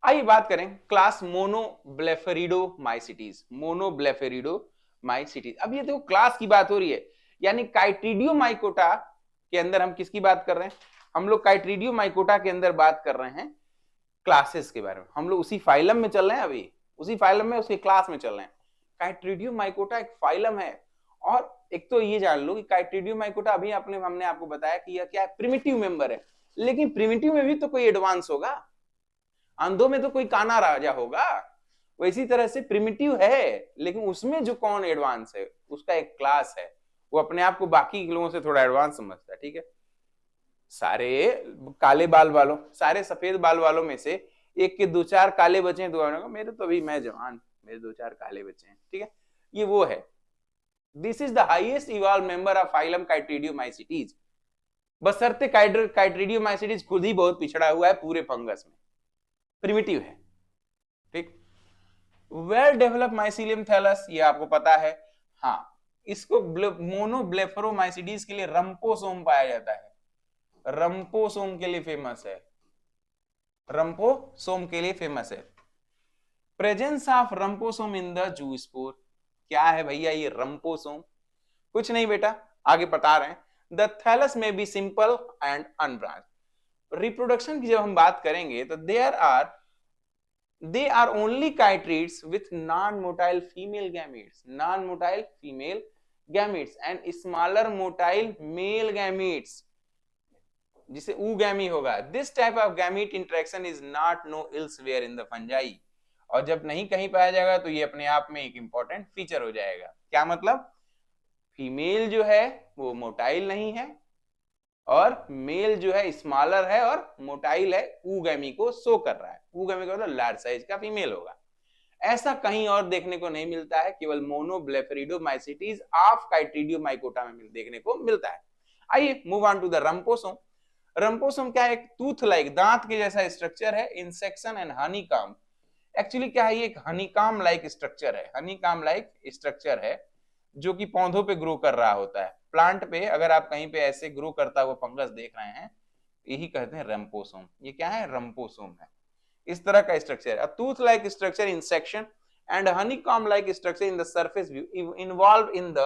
आइए बात करें क्लास मोनोब्लेफेरिडोमाइसिटीज, मोनोब्लेफेरिडोमाइसिटीज। अब ये देखो क्लास की बात हो रही है, यानी काइट्रीडियोमाइकोटा के अंदर हम किसकी बात कर रहे हैं? हम लोग काइट्रीडियोमाइकोटा के अंदर बात कर रहे हैं क्लासेस के बारे में, हम लोग उसी फाइलम में चल रहे हैं, अभी उसी फाइलम में उसके क्लास में चल रहे हैं। काइट्रीडियोमाइकोटा एक फाइलम है, और एक तो ये जान लो कि काइट्रीडियोमाइकोटा अभी हमने आपको बताया कि यह क्या है? प्रिमिटिव मेंबर है, लेकिन प्रिमिटिव में भी तो कोई एडवांस होगा, अंधों में तो कोई काना राजा होगा, वैसी तरह से प्रिमिटिव है, लेकिन उसमें जो कौन एडवांस है उसका एक क्लास है, वो अपने आप को बाकी लोगों से थोड़ा एडवांस समझता है, ठीक है। सारे काले बाल वालों, सारे सफेद बाल वालों में से एक के 2-4 काले बचे हैं, तो मेरे तो अभी मैं जवान, मेरे 2-4 काले बचे हैं, ठीक है, ये वो है। This is the highest evolve member of phylum Chytridiomycetes, बशर्ते काइट्रीडियोमाइसिटीज खुद ही बहुत पिछड़ा हुआ है पूरे फंगस में, प्रिमिटिव है, ठीक। वेल डेवलप माइसिलियम थैलस, ये आपको पता है, हाँ, इसको मोनोब्लेफेरोमाइसिटीज के लिए रंपोसोम पाया जाता है, रंपोसोम के लिए फेमस है, रंपोसोम के लिए फेमस है। Presence of rumposome in the zoospore, क्या है भैया ये रंपोसोम? कुछ नहीं बेटा, आगे बता रहे हैं। The thallus may be simple and unbranch. Reproduction की जब हम बात करेंगे तो they are only chytrids with non-motile female gametes, non-motile female gametes and smaller motile male gametes, जिसे oogamete होगा। This type of gamete interaction is not known elsewhere in the fungi, और जब नहीं कहीं पाया जाएगा तो ये अपने आप में एक इंपॉर्टेंट फीचर हो जाएगा। क्या मतलब? फीमेल जो है वो मोटाइल नहीं है, और मेल जो है स्मॉलर है और मोटाइल है, ऊगैमी को शो कर रहा है, ऊगैमी का मतलब लार्ज साइज का फीमेल होगा। ऐसा कहीं और देखने को नहीं मिलता है, केवल मोनोब्लेफेरिडोमाइसिटीज ऑफ काइट्रीडियोमाइकोटा में देखने को मिलता है। आइए मूव ऑन टू द रंपोसोम। रंपोसोम क्या है? एक टूथ लाइक, दांत के जैसा स्ट्रक्चर है, इंसेक्शन एंड हनीकॉम। एक्चुअली क्या है? ये एक हनीकॉम लाइक स्ट्रक्चर है, हनीकॉम लाइक स्ट्रक्चर है जो कि पौधों पे ग्रो कर रहा होता है। प्लांट पे अगर आप कहीं पे ऐसे ग्रो करता हुआ फंगस देख रहे हैं, यही कहते हैं रंपोसोम। ये क्या है? रंपोसोम है, इस तरह का स्ट्रक्चर है। Tooth like structure in section and honeycomb like structure in the surface view involve in the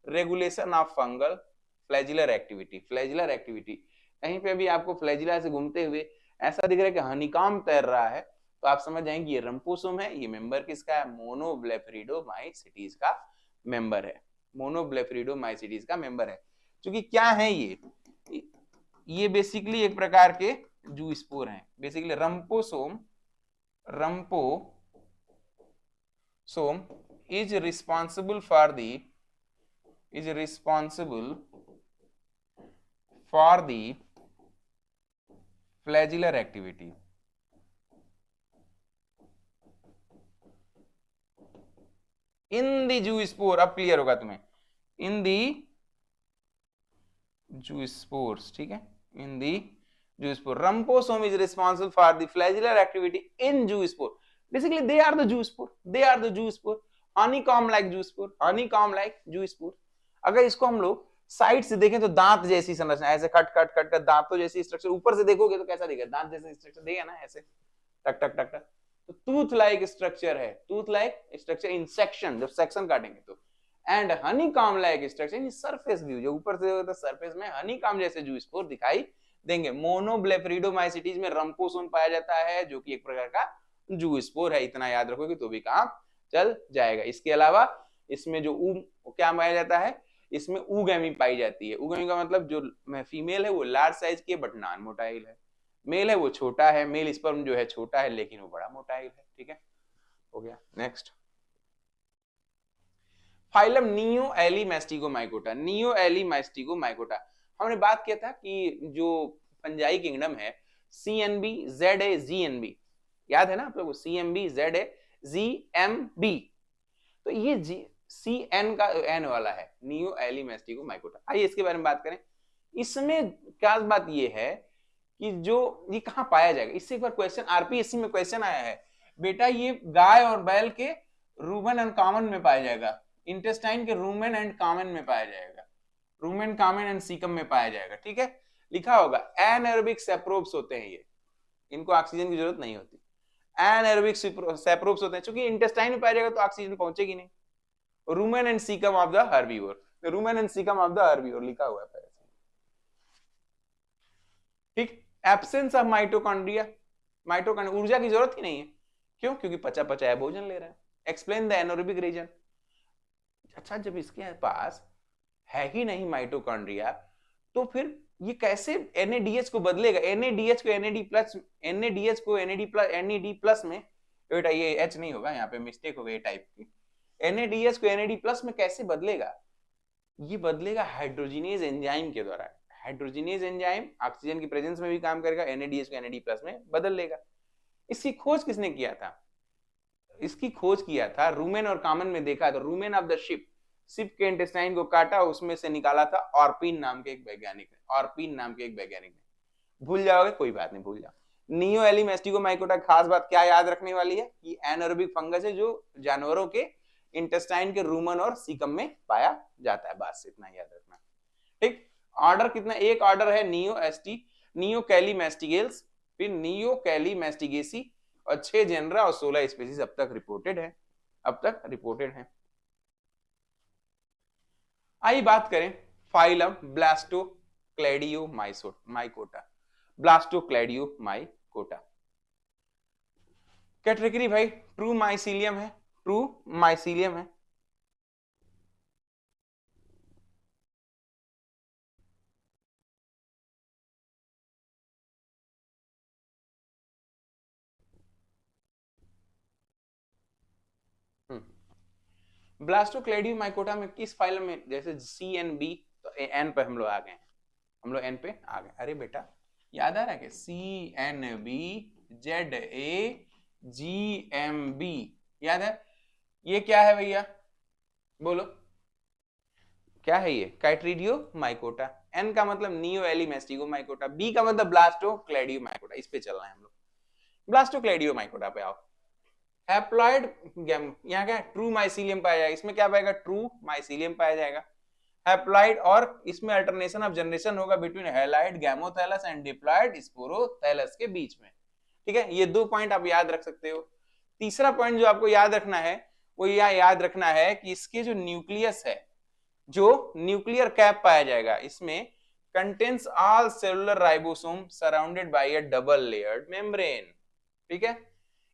regulation of fungal flagellar activity. Flagellar activity, कहीं पे भी आपको फ्लैजिला से घूमते हुए ऐसा दिख रहा है कि हनीकॉम तैर रहा है, तो आप समझ जाएंगे ये रंपोसोम है। ये मेंबर किसका है? मोनोब्लेफेरिडोमाइसिटीज का मेंबर है, मोनोब्लेफेरिडोमाइसिटीज का मेंबर है। क्योंकि क्या है ये बेसिकली एक प्रकार के जूस्पोर हैं। Basically rumposome is responsible for the flagellar activity. In the zoospore, अब क्लियर होगा तुम्हें, इन दी जूस्पोर्स, ठीक है, in the zoospore. Rumposome is responsible for the flagellar activity in zoospore. Basically they are the zoospore, they are the zoospore, honeycomb like zoospore, honeycomb like zoospore. अगर इसको हम लोग side से देखें तो दांत जैसी संरचना, ऐसे कट कट कट कट दांतों जैसी स्ट्रक्चर, ऊपर से देखोगे तो कैसा दिखेगा, दांत जैसा स्ट्रक्चर दिखेगा ना, ऐसे टक टक टक टक. तो टूथ लाइक स्ट्रक्चर है, tooth like structure in section, जब सेक्शन काटेंगे तो. And honeycomb like structure in surface view, जो ऊपर से होता है सरफेस में हनीकॉम जैसे जूस्पोर दिखाई देंगे. मोनोब्लेफरिडोमाइसिटीज में रंपोसोम पाया जाता है, जो कि एक प्रकार का जूस्पोर है. इतना याद रखोगे तो भी काम चल जाएगा. इसके अलावा इसमें जो क्या पाया जाता है, इसमें ऊगैमी पाई जाती है. ऊगैमी का मतलब जो फीमेल है वो लार्ज साइज की है बट नॉन मोटाइल है, मेल है वो छोटा है, मेल स्पर्म जो है छोटा है लेकिन वो बड़ा मोटाइल है. ठीक है, हो गया. Next, phylum नियोएलीमास्टिगोमाइकोटा. नियोएलीमास्टिगोमाइकोटा हमने बात किया था कि जो फंजाई किंगडम है, CNB ZA GNB, याद है ना आप लोगों को, CNB ZA GMB. तो ये CN का N वाला है, नियोएलीमास्टिगोमाइकोटा. आइए इसके बारे में बात करें. इसमें क्या बात ये है कि जो ये कहां पाया जाएगा, इससे एक बार क्वेश्चन RPSC में क्वेश्चन आया है बेटा, ये गाय और बैल के रूमेन एंड कॉमन में पाया जाएगा, इंटेस्टाइन के रूमेन एंड कॉमन में पाया जाएगा, रूमेन कॉमन एंड सीकम में पाया जाएगा. ठीक है, लिखा होगा. एनाएरोबिक सेप्रोब्स होते हैं ये, इनको ऑक्सीजन की जरूरत नहीं होती. एनाएरोबिक सेप्रोब्स होते हैं, क्योंकि इंटेस्टाइन में पाया जाएगा तो ऑक्सीजन पहुंचेगी नहीं. Rumen and caecum of the herbivore, rumen and caecum of the herbivore लिखा हुआ है. ठीक, एब्सेंस ऑफ माइटोकॉन्ड्रिया. माइटोकॉन्ड्रिया ऊर्जा की जरूरत ही नहीं है. क्यों? क्योंकि पचा पचाया भोजन ले रहा है. Explain the anaerobic region. अच्छा, जब इसके पास है ही नहीं माइटोकॉन्ड्रिया तो फिर ये कैसे NADH को बदलेगा? NADH को NAD प्लस, NADH को NAD प्लस में, बेटा ये H नहीं होगा, यहाँ पे मिस्टेक हो गई टाइप की. NADH को NAD प्लस में कैसे बदलेगा? ये बदलेगा हाइड्रोजिनेज एंजाइम के द्वारा. हाइड्रोजिनेज एंजाइम ऑक्सीजन की प्रेजेंस में भी काम करेगा, NADH को NAD प्लस में बदल लेगा. इसकी खोज किसने किया था? इसकी खोज किया था रूमेन और कॉमन में देखा था. Rumen of the ship, ship के इंटेस्टाइन को काटा, उसमें से निकाला था ऑर्पिन नाम के एक वैज्ञानिक ने. ऑर्पिन नाम के एक वैज्ञानिक ने. भूल जाओगे कोई बात नहीं, भूल जाओ. नियोएलीमास्टिगोमाइकोटा खास बात क्या याद रखने वाली है, कि एनाएरोबिक फंगस है जो जानवरों के इंटेस्टाइन के रूमन और सीकम में पाया जाता है. बस इतना याद रखना. ठीक, ऑर्डर कितना, एक ऑर्डर है नियोकैलीमास्टिगेल्स, फिर नियोकैलीमास्टिगेसी, और 6 जेनरा और 16 स्पीसीज अब तक रिपोर्टेड है, अब तक रिपोर्टेड है. आइए बात करें फाइलम ब्लास्टोक्लैडियोमाइकोटा. ब्लास्टोक्लैडियोमाइकोटा कैटेगरी भाई ट्रू माइसीलियम है, ट्रू माइसीलियम है. ब्लास्टोक्लैडियोमाइकोटा में किस फाइलम में, जैसे CNB, तो N पे हम लोग आ गए, हम लोग N पे आ गए. अरे बेटा याद आ रहा है कि CNB ZA GMB याद है. ये क्या है भैया, बोलो क्या है ये? काइट्रीडियोमाइकोटा. N का मतलब नियोएलीमास्टिगोमाइकोटा, B का मतलब ब्लास्टोक्लैडियोमाइकोटा. इस पे चलना है हम लोग. ब्लास्टोक्लैडियोमाइकोटा पे आओ. हैप्लॉइड गैम, यहाँ क्या ट्रू माइसीलियम पाया जाएगा. इसमें क्या पाएगा? ट्रू माइसीलियम पाया जाएगा. हैप्लॉइड, और इसमें अल्टरनेशन ऑफ जनरेशन होगा बिटवीन हैलाइड गैमोथैलस एंड डिप्लॉइड स्पोरोथैलस के बीच में. ठीक है, ये 2 पॉइंट आप याद रख सकते हो. तीसरा पॉइंट जो आपको याद रखना है वो यह याद रखना है कि इसके जो न्यूक्लियस है, जो न्यूक्लियर कैप पाया जाएगा, इसमें contains all cellular ribosome surrounded by a double layered membrane. ठीक है,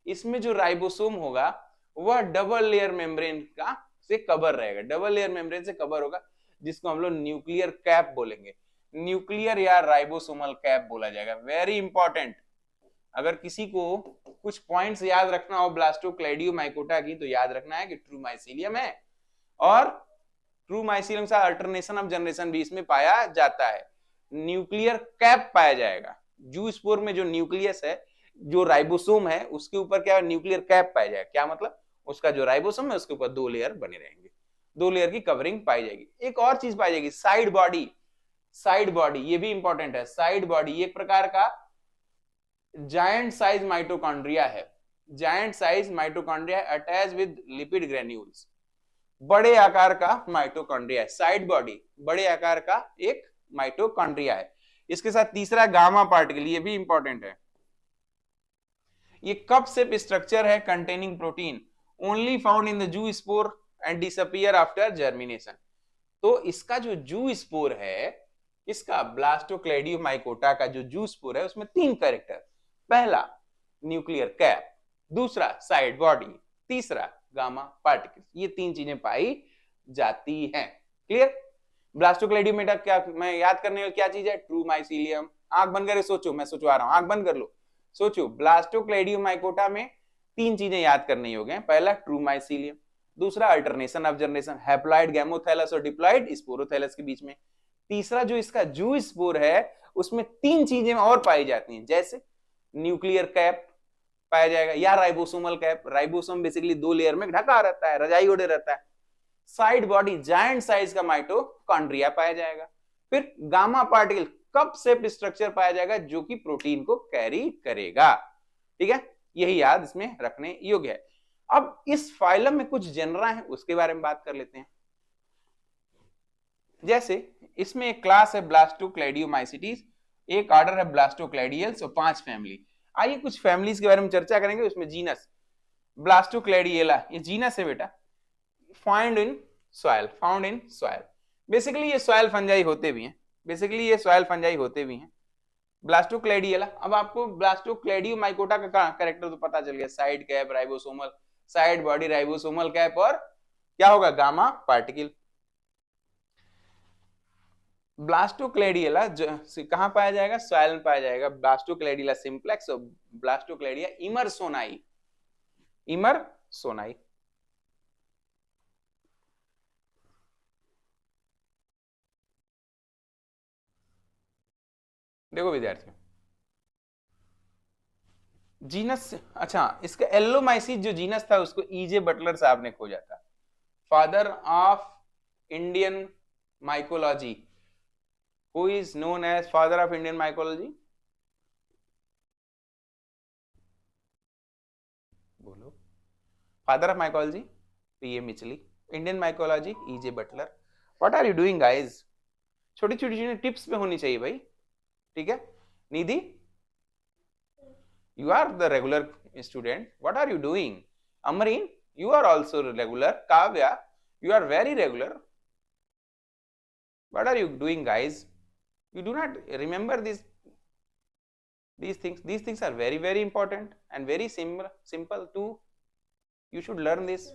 इसमें जो राइबोसोम होगा वह डबल लेयर मेम्ब्रेन का से कवर रहेगा, डबल लेयर मेम्ब्रेन से कवर होगा, जिसको हम लोग न्यूक्लियर कैप बोलेंगे. न्यूक्लियर या राइबोसोमल कैप बोला जाएगा. Very important. अगर किसी को कुछ पॉइंट्स याद रखना हो ब्लास्टोक्लैडियोमाइकोटा की, तो याद रखना है कि ट्रू माइसीलियम है, और ट्रू माइसीलियम से अल्टरनेशन ऑफ जनरेशन भी इसमें पाया जाता है. न्यूक्लियर कैप पाया जाएगा. जूस्पोर में जो न्यूक्लियस है, जो राइबोसोम है, उसके ऊपर क्या न्यूक्लियर कैप पाया जाएगा. क्या मतलब? उसका जो राइबोसोम है उसके ऊपर 2 लेयर बने रहेंगे. 2 लेयर की कवरिंग पाई जाएगी। एक और चीज पाई जाएगी, साइड बॉडी। साइड बॉडी ये भी इंपॉर्टेंट है। साइड बॉडी एक प्रकार का जायंट साइज माइटोकॉन्ड्रिया है। Giant size mitochondria attach with lipid granules. बड़े आकार का माइटोकॉन्ड्रिया है। साइड बॉडी बड़े आकार का एक माइटोकॉन्ड्रिया है। इसके साथ तीसरा गामा पार्टिकल, ये भी इंपॉर्टेंट है। ये कप शेप स्ट्रक्चर है containing protein, only found in the zoo spore and disappear after germination. तो इसका जो जू स्पोर है, इसका ब्लास्टोक्लेडियोमाइकोटा का जो जू स्पोर है, उसमें 3 कैरेक्टर। पहला न्यूक्लियर कैप, दूसरा साइड बॉडी, तीसरा गामा पार्टिकल। ये 3 चीजें पाई जाती हैं। क्लियर? ब्लास्टोक्लेडियोमेटा क्या मैं याद करने वाली क्या चीज है? True mycelium. आंख बंद करके सोचो, मैं सोचवा रहा हूं, आंख बंद कर लो, सोचो। ब्लास्टोक्लेडियोमाइकोटा में 3 चीजें याद करनी होगी। पहला ट्रू माइसीलियम, दूसरा अल्टरनेशन ऑफ जनरेशन, हैप्लॉइड गैमोथैलस और डिप्लॉइड स्पोरोथैलस के बीच में, तीसरा जो इसका जू स्पोर है उसमें 3 चीजें और पाई जाती हैं, जैसे न्यूक्लियर कैप पाया जाएगा या ribosomal cap. Ribosome basically 2 layer में ढका रहता है, रजाई ओढ़े रहता है। साइड बॉडी जायंट साइज का माइटोकॉन्ड्रिया पाया जाएगा। फिर gamma particle cup shape structure पाया जाएगा जो कि प्रोटीन को कैरी करेगा। ठीक है, यही याद इसमें रखने योग्य है। अब इस फाइलम में कुछ जेनरा है, उसके बारे में बात कर लेते हैं। जैसे इसमें एक क्लास है ब्लास्टोक्लेडियोमाइसिटीज, एक ऑर्डर है ब्लास्टोक्लेडियल्स और 5 फैमिली। आइए कुछ फैमिलीज के बारे में चर्चा करेंगे। उसमें जीनस ब्लास्टोक्लेडियला, ये जीनस है बेटा। Found in soil. बेसिकली ये सॉइल फंजाई होते भी हैं। ब्लास्टोक्लेडियला, अब आपको ब्लास्टोक्लेडियोमाइकोटा का कैरेक्टर तो पता चल गया, side cap, ribosomal, side body, ribosomal cap और क्या होगा, गामा पार्टिकल। ब्लास्टोक्लेडियला कहां पाया जाएगा? सॉइल में पाया जाएगा। ब्लास्टोक्लेडियला सिंप्लेक्स और ब्लास्टोक्लेडिया इमरसोनाई। देखो विद्यार्थियों, जीनस, अच्छा इसका एल्लोमाइसिस जो जीनस था उसको ईजे बटलर साहब ने खोजा था, father of Indian mycology. Who is known as father of Indian mycology? बोलो। Father of mycology PA Micheli, Indian mycology EJ Butler. What are you doing guys? छोटी छोटी चीजें टिप्स पे होनी चाहिए भाई। ठीक है, निधि you are the regular student, what are you doing? Amreen, you are also regular. Kavya, you are very regular. What are you doing guys? You do not remember these things. These things are very very important and very simple too. You should learn this.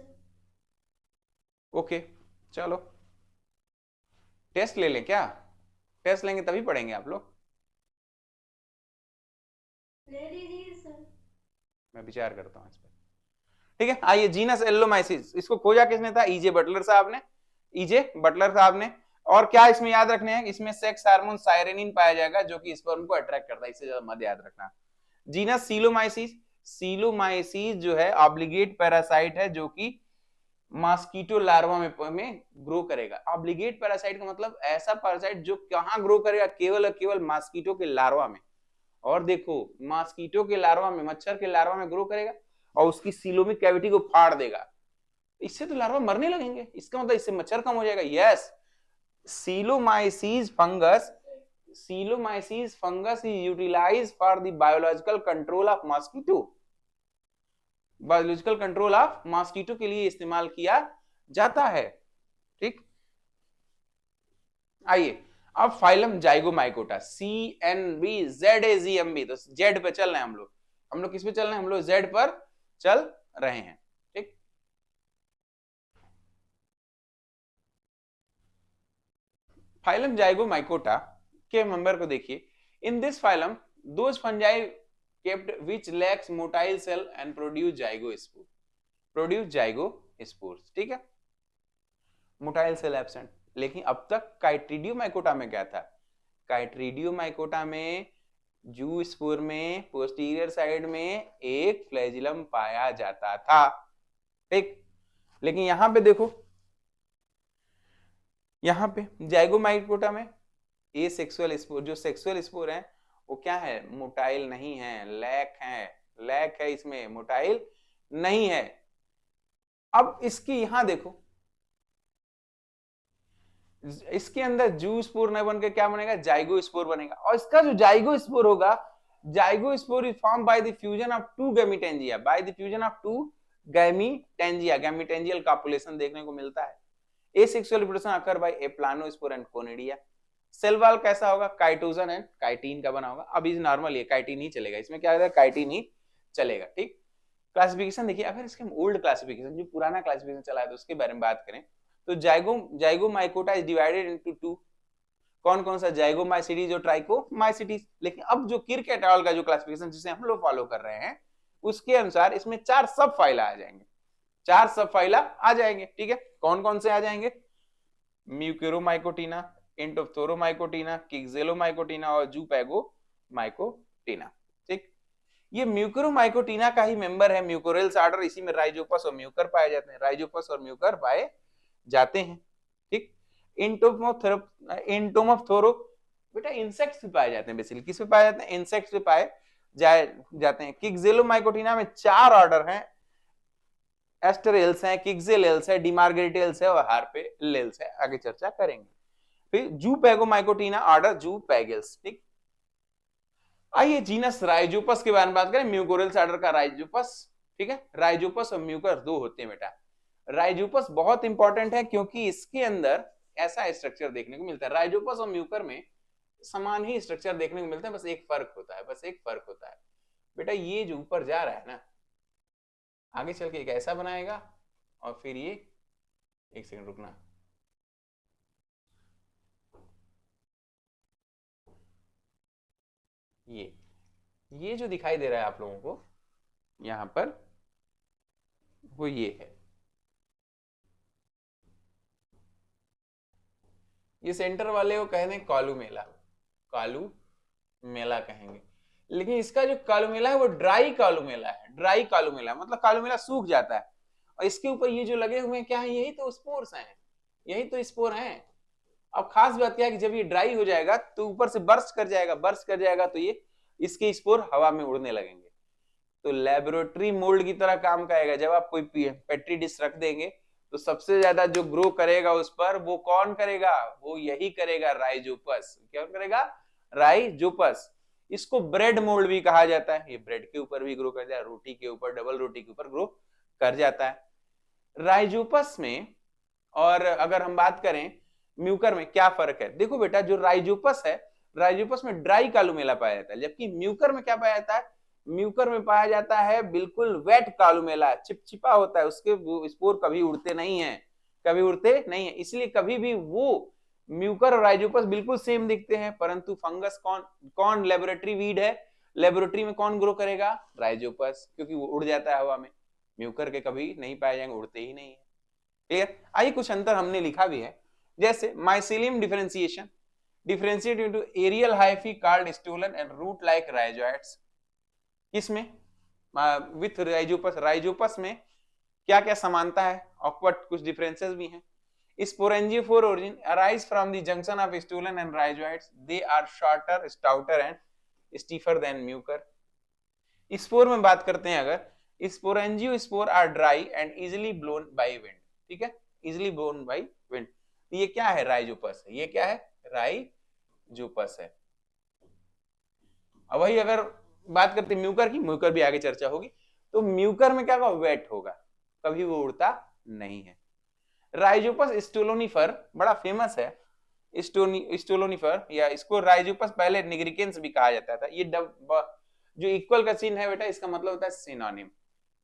Okay, चलो test ले लें क्या? Test लेंगे तभी पढ़ेंगे आप लोग। ले लीजिए सर। मैं विचार करता हूं इस पर। ठीक है, आइए जीनस एल्लोमाइसिस, इसको खोजा किसने था? ईजे बटलर साहब ने। और क्या इसमें याद रखने हैं? इसमें सेक्स हार्मोन साइरेनिन पाया जाएगा जो कि स्पर्म को अट्रैक्ट करता है, इससे ज्यादा मत याद रखना। जीनस सीलोमाइसिस जो है ऑब्लिगेट पैरासाइट है जो कि मॉस्किटो लार्वा में ग्रो करेगा। ऑब्लिगेट पैरासाइट का मतलब ऐसा पैरासाइट जो कहां ग्रो करेगा? केवल और केवल मॉस्किटो के लार्वा में। और देखो, मॉस्किटो के लार्वा में, मच्छर के लार्वा में ग्रो करेगा और उसकी सीलोमिक कैविटी को फाड़ देगा। इससे तो लार्वा मरने लगेंगे, इसका मतलब इससे मच्छर कम हो जाएगा। Yes, Coelomomyces fungus is utilized for the biological control of mosquito. Biological control of mosquito के लिए इस्तेमाल किया जाता है। ठीक, आइए अब फाइलम जाइगोमाइकोटा, CNBZAGMB। तो जेड पे चल रहे हैं हम लोग किस पे चल रहे हैं? हम लोग जेड पर चल रहे हैं। ठीक, फाइलम जाइगोमाइकोटा के मेंबर को देखिए। In this phylum those fungi kept which lacks motile cell and produce zygospores. ठीक है, मोटाइल सेल एब्सेंट। लेकिन अब तक काइट्रीडियोमाइकोटा में क्या था? काइट्रीडियोमाइकोटा में जू स्पोर में पोस्टीरियर साइड में एक फ्लैजिलम पाया जाता था। ठीक, लेकिन यहां पे देखो यहाँ पे जाइगोमाइकोटा में ए सेक्सुअल स्पोर, जो सेक्सुअल स्पोर है वो क्या है, मोटाइल नहीं है, लैक है इसमें, मोटाइल नहीं है। अब इसकी यहां देखो, इसके अंदर जू स्पोर न बन के क्या बनेगा, जाइगो स्पोर बनेगा। और इसका जो जाइगो स्पोर होगा, zygospore is form by the fusion of two gametangia, by the fusion of two gametangia, gametangial copulation देखने को मिलता है। Asexual reproduction occur by a planospore and conidia. Cell wall कैसा होगा, काइटोजन एंड काइटिन का बना होगा। अब इस नॉर्मल ये काइटिन ही चलेगा, इसमें क्या होगा, काइटिन ही चलेगा। ठीक, क्लासिफिकेशन देखिए, अगर इसके ओल्ड क्लासिफिकेशन, जो पुराना क्लासिफिकेशन चला है, तो उसके बारे में बात करें तो Zygomycota is divided into two. कौन कौन सा, जाइगोमाइसिटीज और ट्राइकोमाइसिटीज। लेकिन अब जो किर्क एट अल का जो क्लासिफिकेशन जिसे हम लोग फॉलो कर रहे हैं, उसके अनुसार इसमें 4 सब फाइला आ जाएंगे, 4 सब फाइला आ जाएंगे। ठीक है, कौन कौन से आ जाएंगे, म्यूकेरोमाइकोटिना, इंटोप्थोरोमाइकोटिना, किक्सेलोमाइकोटिना और जूपैगोमाइकोटिना। ठीक, ये म्यूकेरोमाइकोटिना का ही मेंबर है म्यूकोरेल्स ऑर्डर, इसी में राइजोपस और म्यूकर पाए जाते हैं, राइजोपस और म्यूकर पाए जाते हैं। ठीक, इंटोमोफ्थोरो बेटा इंसेक्ट्स भी पाए जाते हैं, बेसिकली किस पे पाए जाते हैं, इंसेक्ट्स पे पाए जाते हैं। किक्सेलोमाइकोटिना में 4 ऑर्डर हैं, एस्टरेल्स हैं, किक्सेलेल्स है, डिमार्गेरिटेल्स है और हार्पेलेल्स है, आगे चर्चा करेंगे। फिर जूपैगोमाइकोटिना ऑर्डर जूपैगेल्स। ठीक, आइए जीनस राइजोपस के बारे में बात करें, म्यूकोरेल्स ऑर्डर का राइजोपस। ठीक है, राइजोपस और म्यूकर 2 होते हैं बेटा। राइजोपस बहुत इंपॉर्टेंट है क्योंकि इसके अंदर ऐसा स्ट्रक्चर देखने को मिलता है, राइजोपस और म्यूकर में समान ही स्ट्रक्चर देखने को मिलता है, बस एक फर्क होता है, बेटा ये जो ऊपर जा रहा है ना, आगे चल के एक ऐसा बनाएगा और फिर ये, एक सेकंड रुकना, ये जो दिखाई दे रहा है आप लोगों को यहां पर, वो ये है, ये सेंटर वाले को कहते हैं कॉलुमेला, कॉलुमेला कहेंगे। लेकिन इसका जो कॉलुमेला है वो ड्राई कॉलुमेला है, ड्राई कॉलुमेला मतलब कॉलुमेला सूख जाता है, और इसके ऊपर ये जो लगे हुए हैं क्या है, यही तो स्पोर्स हैं, यही तो स्पोर हैं। अब खास बात क्या है कि जब ये ड्राई हो जाएगा तो ऊपर से बर्स्ट कर जाएगा तो ये इसके स्पोर हवा में उड़ने लगेंगे, तो लेबोरेटरी मोल्ड की तरह काम करेगा। जब आप कोई पेट्री डिश रख देंगे तो सबसे ज्यादा जो ग्रो करेगा उस पर, वो कौन करेगा, वो यही करेगा, राइजोपस। क्या करेगा, राइजोपस। इसको ब्रेड मोल्ड भी कहा जाता है, ये ब्रेड के ऊपर भी ग्रो कर जाता है, रोटी के ऊपर, डबल रोटी के ऊपर ग्रो कर जाता है राइजोपस में। और अगर हम बात करें म्यूकर में क्या फर्क है, देखो बेटा जो राइजोपस है, राइजोपस में ड्राई कालुमेला पाया जाता है, जबकि म्यूकर में क्या पाया जाता है, म्यूकर में पाया जाता है बिल्कुल वेट कालुमेला, चिपचिपा होता है, उसके स्पोर कभी उड़ते नहीं है, इसलिए कभी भी वो म्यूकर और राइजोपस बिल्कुल सेम दिखते हैं, परंतु फंगस कौन लेबोरेटरी वीड है, लेबोरेटरी में कौन ग्रो करेगा, राइजोपस, क्योंकि वो उड़ जाता है हवा में, म्यूकर के कभी नहीं पाए जाएंगे, उड़ते ही नहीं है। क्लियर, आइए कुछ अंतर हमने लिखा भी है, जैसे mycelium differentiate into aerial hyphae called stolon and root like rhizoids. किसमें, विथ राइजोपस में क्या क्या समानता है, ऑकवर्ड कुछ डिफरेंसेस भी हैं। Sporangiophore origin arise from the junction of stolon and rhizoids, they are shorter, stouter and stiffer than Mucor. Spore में बात करते हैं अगर, sporangiospore are dry and easily blown by wind. ठीक है, इजिली ब्लोन बाय विंड। ये क्या है, राइजोपस है, ये क्या है, राइजोपस है। अब वही अगर बात करते हैं म्यूकर की, म्यूकर भी आगे चर्चा होगी, तो म्यूकर में क्या होगा, वेट होगा, कभी वो उड़ता नहीं है। राइजोपस स्टोलोनिफर बड़ा फेमस है, स्टोलोनिफर, या इसको राइजोपस पहले निग्रिकेंस भी कहा जाता था। ये जो इक्वल का चिन्ह है बेटा, इसका मतलब होता है synonym.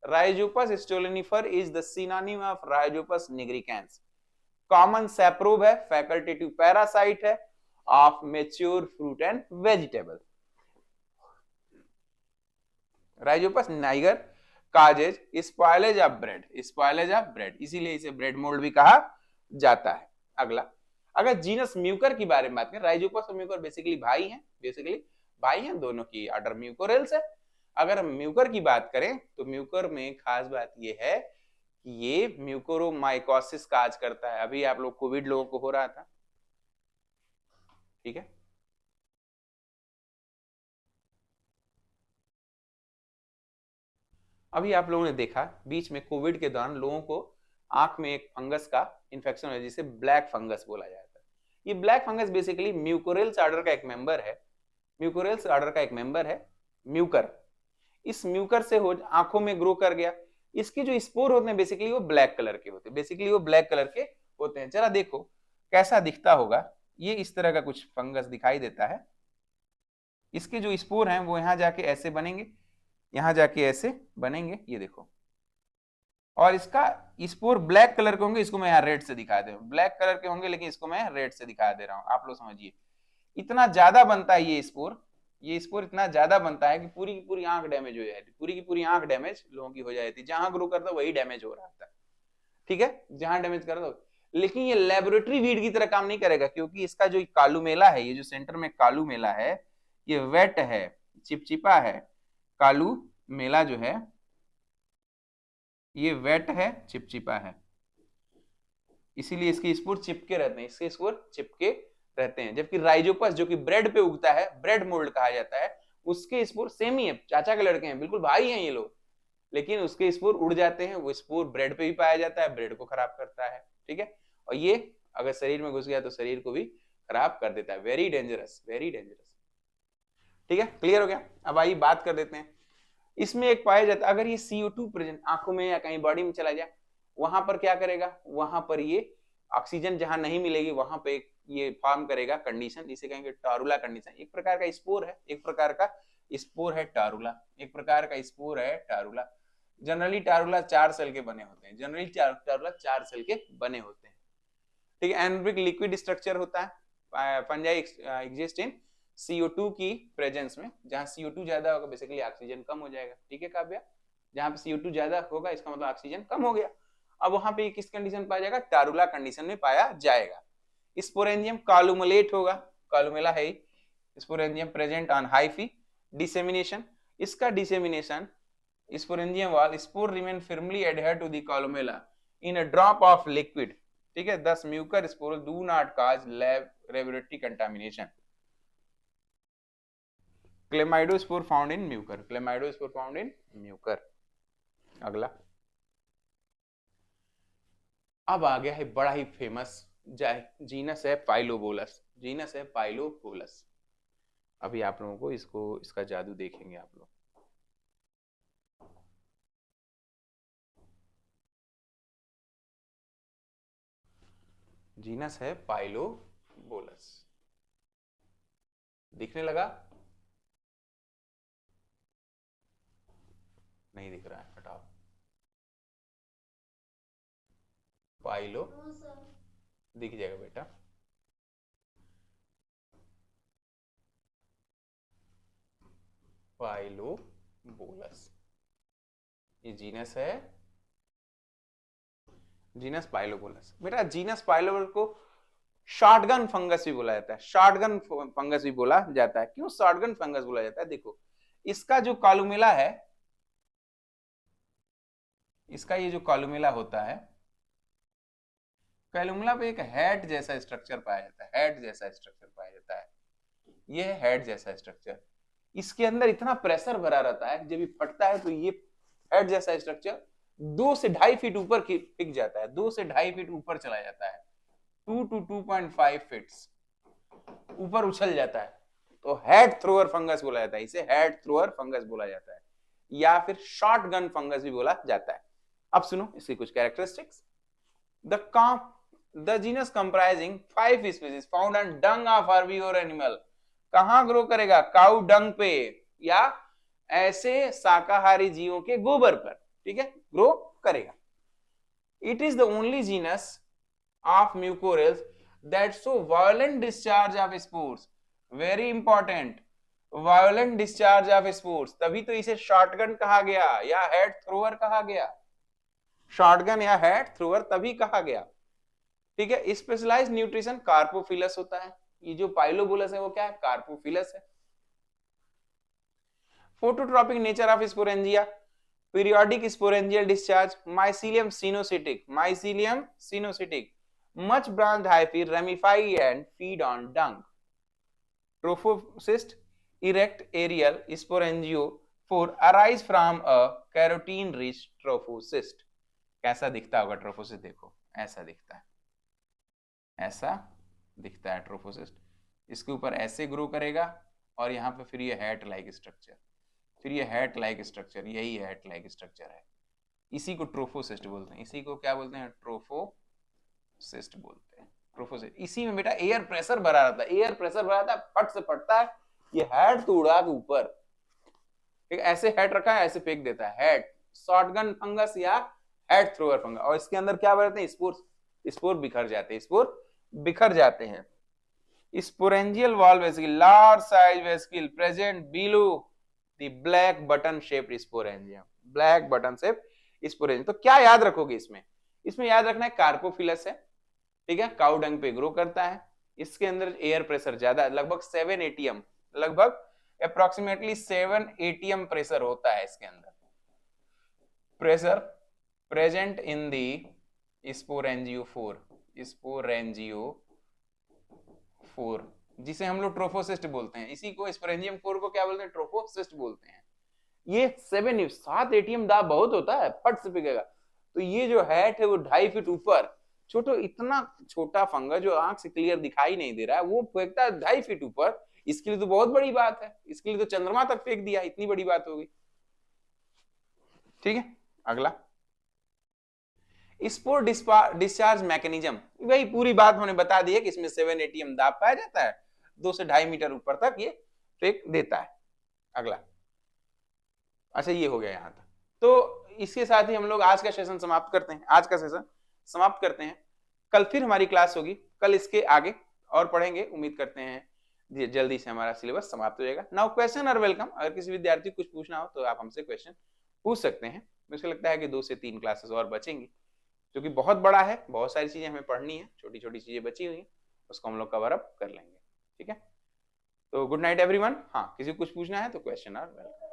Rhizopus stolonifer is the synonym of Rhizopus nigricans. Common saprobe है, फैकल्टेटिव पैरासाइट है of mature fruit and vegetable. Rhizopus niger causes spoilage of bread, इसीलिए इसे ब्रेड मोल्ड भी कहा जाता है। अगला, अगर जीनस म्यूकर की बारे में बात करें, राइजोपस और म्यूकर बेसिकली भाई हैं, दोनों की ऑर्डर म्यूकोरेल्स है। अगर हम म्यूकर की बात करें तो म्यूकर में खास बात यह है ये म्यूकोरोमाइकोसिस काज करता है, अभी आप लोग कोविड लोगों को हो रहा था, ठीक है। अभी आप लोगों ने देखा बीच में कोविड के दौरान लोगों को आंख में एक फंगस का इन्फेक्शन है जिसे ब्लैक फंगस बोला जाता है। ये ब्लैक फंगस बेसिकली म्यूकोरेल्स ऑर्डर का एक मेंबर है, म्यूकोरेल्स ऑर्डर का एक मेंबर है म्यूकर। इस म्यूकर से हो आंखों में ग्रो कर गया। इसके जो स्पोर होते हैं बेसिकली वो ब्लैक कलर के होते हैं, बेसिकली वो ब्लैक कलर के होते हैं। जरा देखो कैसा दिखता होगा, ये इस तरह का कुछ फंगस दिखाई देता है। इसके जो स्पोर हैं वो यहाँ जाके ऐसे बनेंगे, यहाँ जाके ऐसे बनेंगे, ये देखो। और इसका स्पोर ब्लैक कलर के होंगे, इसको मैं यहाँ रेड से दिखा दे रहा हूँ, ब्लैक कलर के होंगे लेकिन इसको मैं रेड से दिखा दे रहा हूँ, आप लोग समझिए। इतना ज्यादा बनता है ये स्पोर इतना ज्यादा बनता है कि पूरी की पूरी आंख डैमेज हो जाती, पूरी की पूरी आंख डैमेज लोगों की हो जाती, जहां ग्रो करता वही डैमेज हो रहा था, ठीक है, जहां डैमेज करता। लेकिन ये लेबोरेटरी वीड की तरह काम नहीं करेगा, क्योंकि इसका जो कालूमेला है, ये जो सेंटर में कालूमेला है, ये वेट है, चिपचिपा है। कालू मेला जो है ये वेट है, चिपचिपा है, इसीलिए इसके स्पोर चिपके रहते हैं, इसके स्पोर चिपके रहते हैं। जबकि राइजोपस जो कि ब्रेड पे उगता है, ब्रेड मोल्ड कहा जाता है, उसके स्पोर सेम ही है, चाचा के लड़के हैं, बिल्कुल भाई हैं ये लोग, लेकिन उसके स्पोर उड़ जाते हैं, वो स्पोर ब्रेड पे भी पाया जाता है, ब्रेड को खराब करता है, ठीक है। और ये अगर शरीर में घुस गया तो शरीर को भी खराब कर देता है, वेरी डेंजरस, वेरी डेंजरस, ठीक है। क्लियर हो गया। अब आइए बात कर देते हैं, इसमें एक पाया जाता है अगर ये CO2 प्रेजेंट आंखों में या कहीं बॉडी में चला जाए, वहां पर क्या करेगा, वहां पर ये ऑक्सीजन जहां नहीं मिलेगी वहां पे ये फॉर्म करेगा कंडीशन, जिसे कहेंगे टारुला कंडीशन। एक प्रकार का स्पोर है, एक प्रकार का स्पोर है टारुला, एक प्रकार का स्पोर है टारुला। जनरली टारुला 4 सेल के बने होते हैं, जनरली टारुला 4 सेल के बने होते हैं, ठीक है। एनारोबिक लिक्विड स्ट्रक्चर होता है, फंजाई एग्जिस्ट इन CO2 की प्रेजेंस में, जहां CO2 ज्यादा होगा बेसिकली ऑक्सीजन कम हो जाएगा, ठीक है काव्या, जहां पे CO2 ज्यादा होगा इसका मतलब ऑक्सीजन कम हो गया। अब वहां पे किस कंडीशन पाया जाएगा, टारुला कंडीशन में पाया जाएगा। स्पोरेंजियम कालुमुलेट होगा, कालुमेला है, sporangium present on hyphae dissemination. इसका dissemination sporangium wall spore remain firmly adhere to the columella in a drop of liquid, ठीक है। Thus Mucor spore do not cause laboratory contamination. Chlamydospore found in Mucor, chlamydospore found in Mucor. अगला अब आ गया है बड़ा ही famous genus है पाइलोबोलस, genus है पाइलोबोलस। अभी आप लोगों को इसका जादू देखेंगे आप लोग। जीनस है पाइलोबोलस, दिखने लगा, नहीं दिख रहा है, हटाओ। पाइलो दिख जाएगा बेटा, पाइलोबोलस, ये जीनस है, जीनस पाइलोबोलस। बेटा जीनस पाइलोबोलस को शॉटगन फंगस भी बोला जाता है, शॉटगन फंगस भी बोला जाता है। क्यों शॉटगन फंगस बोला जाता है, देखो इसका जो कालुमेला है, इसका ये जो कालुमेला होता है, कालुमेला पे एक हेड जैसा स्ट्रक्चर पाया जाता है, हेड जैसा स्ट्रक्चर पाया जाता है, ये है हेड जैसा स्ट्रक्चर। इसके अंदर इतना प्रेशर भरा रहता है, जब ये फटता है तो ये हेड जैसा स्ट्रक्चर 2 से 2.5 फीट ऊपर टिक जाता है, 2 से 2.5 फीट ऊपर चला जाता है, 2 to 2.5 फीट्स ऊपर उछल जाता है, तो हेड थ्रोअर फंगस बोला जाता है, इसे हेड थ्रोअर फंगस बोला जाता है, या फिर शॉटगन फंगस भी बोला जाता है। अब सुनो इसकी कुछ characteristics. The genus comprising 5 species found on Dang of herbivore animal. कहां ग्रो करेगा, काउ डंग पे या ऐसे शाकाहारी जीवों के गोबर पर, ठीक है, ग्रो करेगा। It is the only genus of Mucorales that show violent discharge of spores, very important, violent discharge of spores, तभी तो इसे शॉटगन कहा गया या हेड थ्रोअर कहा गया, शॉटगन या हेड थ्रोअर तभी कहा गया, ठीक है। स्पेशलाइज्ड न्यूट्रिशन कार्पोफिलस होता है, ये जो पाइलोबोलस है वो क्या है, कार्पोफिलस है। Phototropic nature of sporangia, periodic sporangial discharge, mycelium cynocytic, much branched hyphae ramify and feed on dung. Trophocyst, erect aerial sporangiophore arise from a carotene rich trophocyst. कैसा दिखता होगा ट्रोफोसिस्ट? देखो ऐसा दिखता है, ऐसा दिखता है ट्रोफोसिस्ट। इसके ऊपर ऐसे ग्रो करेगा और यहाँ पे फिर ये हैट लाइक स्ट्रक्चर, फिर ये हैट लाइक स्ट्रक्चर, यही हैट लाइक स्ट्रक्चर है। इसी को ट्रोफोसिस्ट बोलते हैं। इसी को क्या बोलते हैं? ट्रोफोसिस्ट बोलते हैं। ट्रोफोसिस्ट। इसी में बेटा एयर प्रेशर भरा रहता है, एयर प्रेशर भरा रहता है, फट से फटता है, ये हैट तो उड़ा के ऊपर, एक ऐसे हैट रखा है, ऐसे फेंक देता है। हैट शॉटगन फंगस या हैट थ्रोअर फंगस। और इसके अंदर क्या रहते हैं? स्पोर बिखर जाते हैं, स्पोर बिखर जाते हैं। Sporangial wall vesicle, large size vesicle present below the black button shaped sporangium, black button shaped sporangium. तो क्या याद रखोगे इसमें? इसमें याद रखना है कार्पोफिलस है, ठीक है, काउ डंग पे ग्रो करता है, इसके अंदर एयर प्रेशर ज्यादा, लगभग 7 एटीएम, लगभग अप्रोक्सीमेटली 7 एटीएम प्रेशर होता है इसके अंदर, pressure present in the sporangiophore, जिसे हम लोग ट्रोफोसिस्ट बोलते हैं। इसी को स्पोरेंजियम फोर को क्या बोलते हैं? ट्रोफोसिस्ट बोलते हैं। ये 7 एटीएम दाब बहुत होता है, फट से पिघेगा। तो ये जो हैट है वो 2.5 फीट ऊपर, छोटो इतना छोटा फंगस जो आंख से क्लियर दिखाई नहीं दे रहा है, वो फेंकता है 2.5 फीट ऊपर। इसके लिए तो बहुत बड़ी बात है, इसके लिए तो चंद्रमा तक फेंक दिया, इतनी बड़ी बात होगी। ठीक है, अगला स्पोर डिस्चार्ज मैकेनिज्म। वही पूरी बात हमने बता दी है कि इसमें 7 एटीएम दाब पाया जाता है, 2 से 2.5 मीटर ऊपर तक ये फेंक देता है। अगला, अच्छा ये हो गया यहां तक। तो इसके साथ ही हम लोग आज का सेशन समाप्त करते हैं, आज का सेशन समाप्त करते हैं। कल फिर हमारी क्लास होगी, कल इसके आगे और पढ़ेंगे। उम्मीद करते हैं जल्दी से हमारा सिलेबस समाप्त हो जाएगा। Now question are welcome. अगर किसी विद्यार्थी को कुछ पूछना हो तो आप हमसे क्वेश्चन पूछ सकते हैं। मुझे लगता है कि 2 से 3 क्लासेस और बचेंगी, जो कि बहुत बड़ा है, बहुत सारी चीजें हमें पढ़नी है, छोटी छोटी चीजें बची हुई हैं, उसको हम लोग कवर अप कर लेंगे। ठीक है, तो गुड नाइट एवरीवन। हाँ, किसी को कुछ पूछना है तो क्वेश्चन आर वेलकम।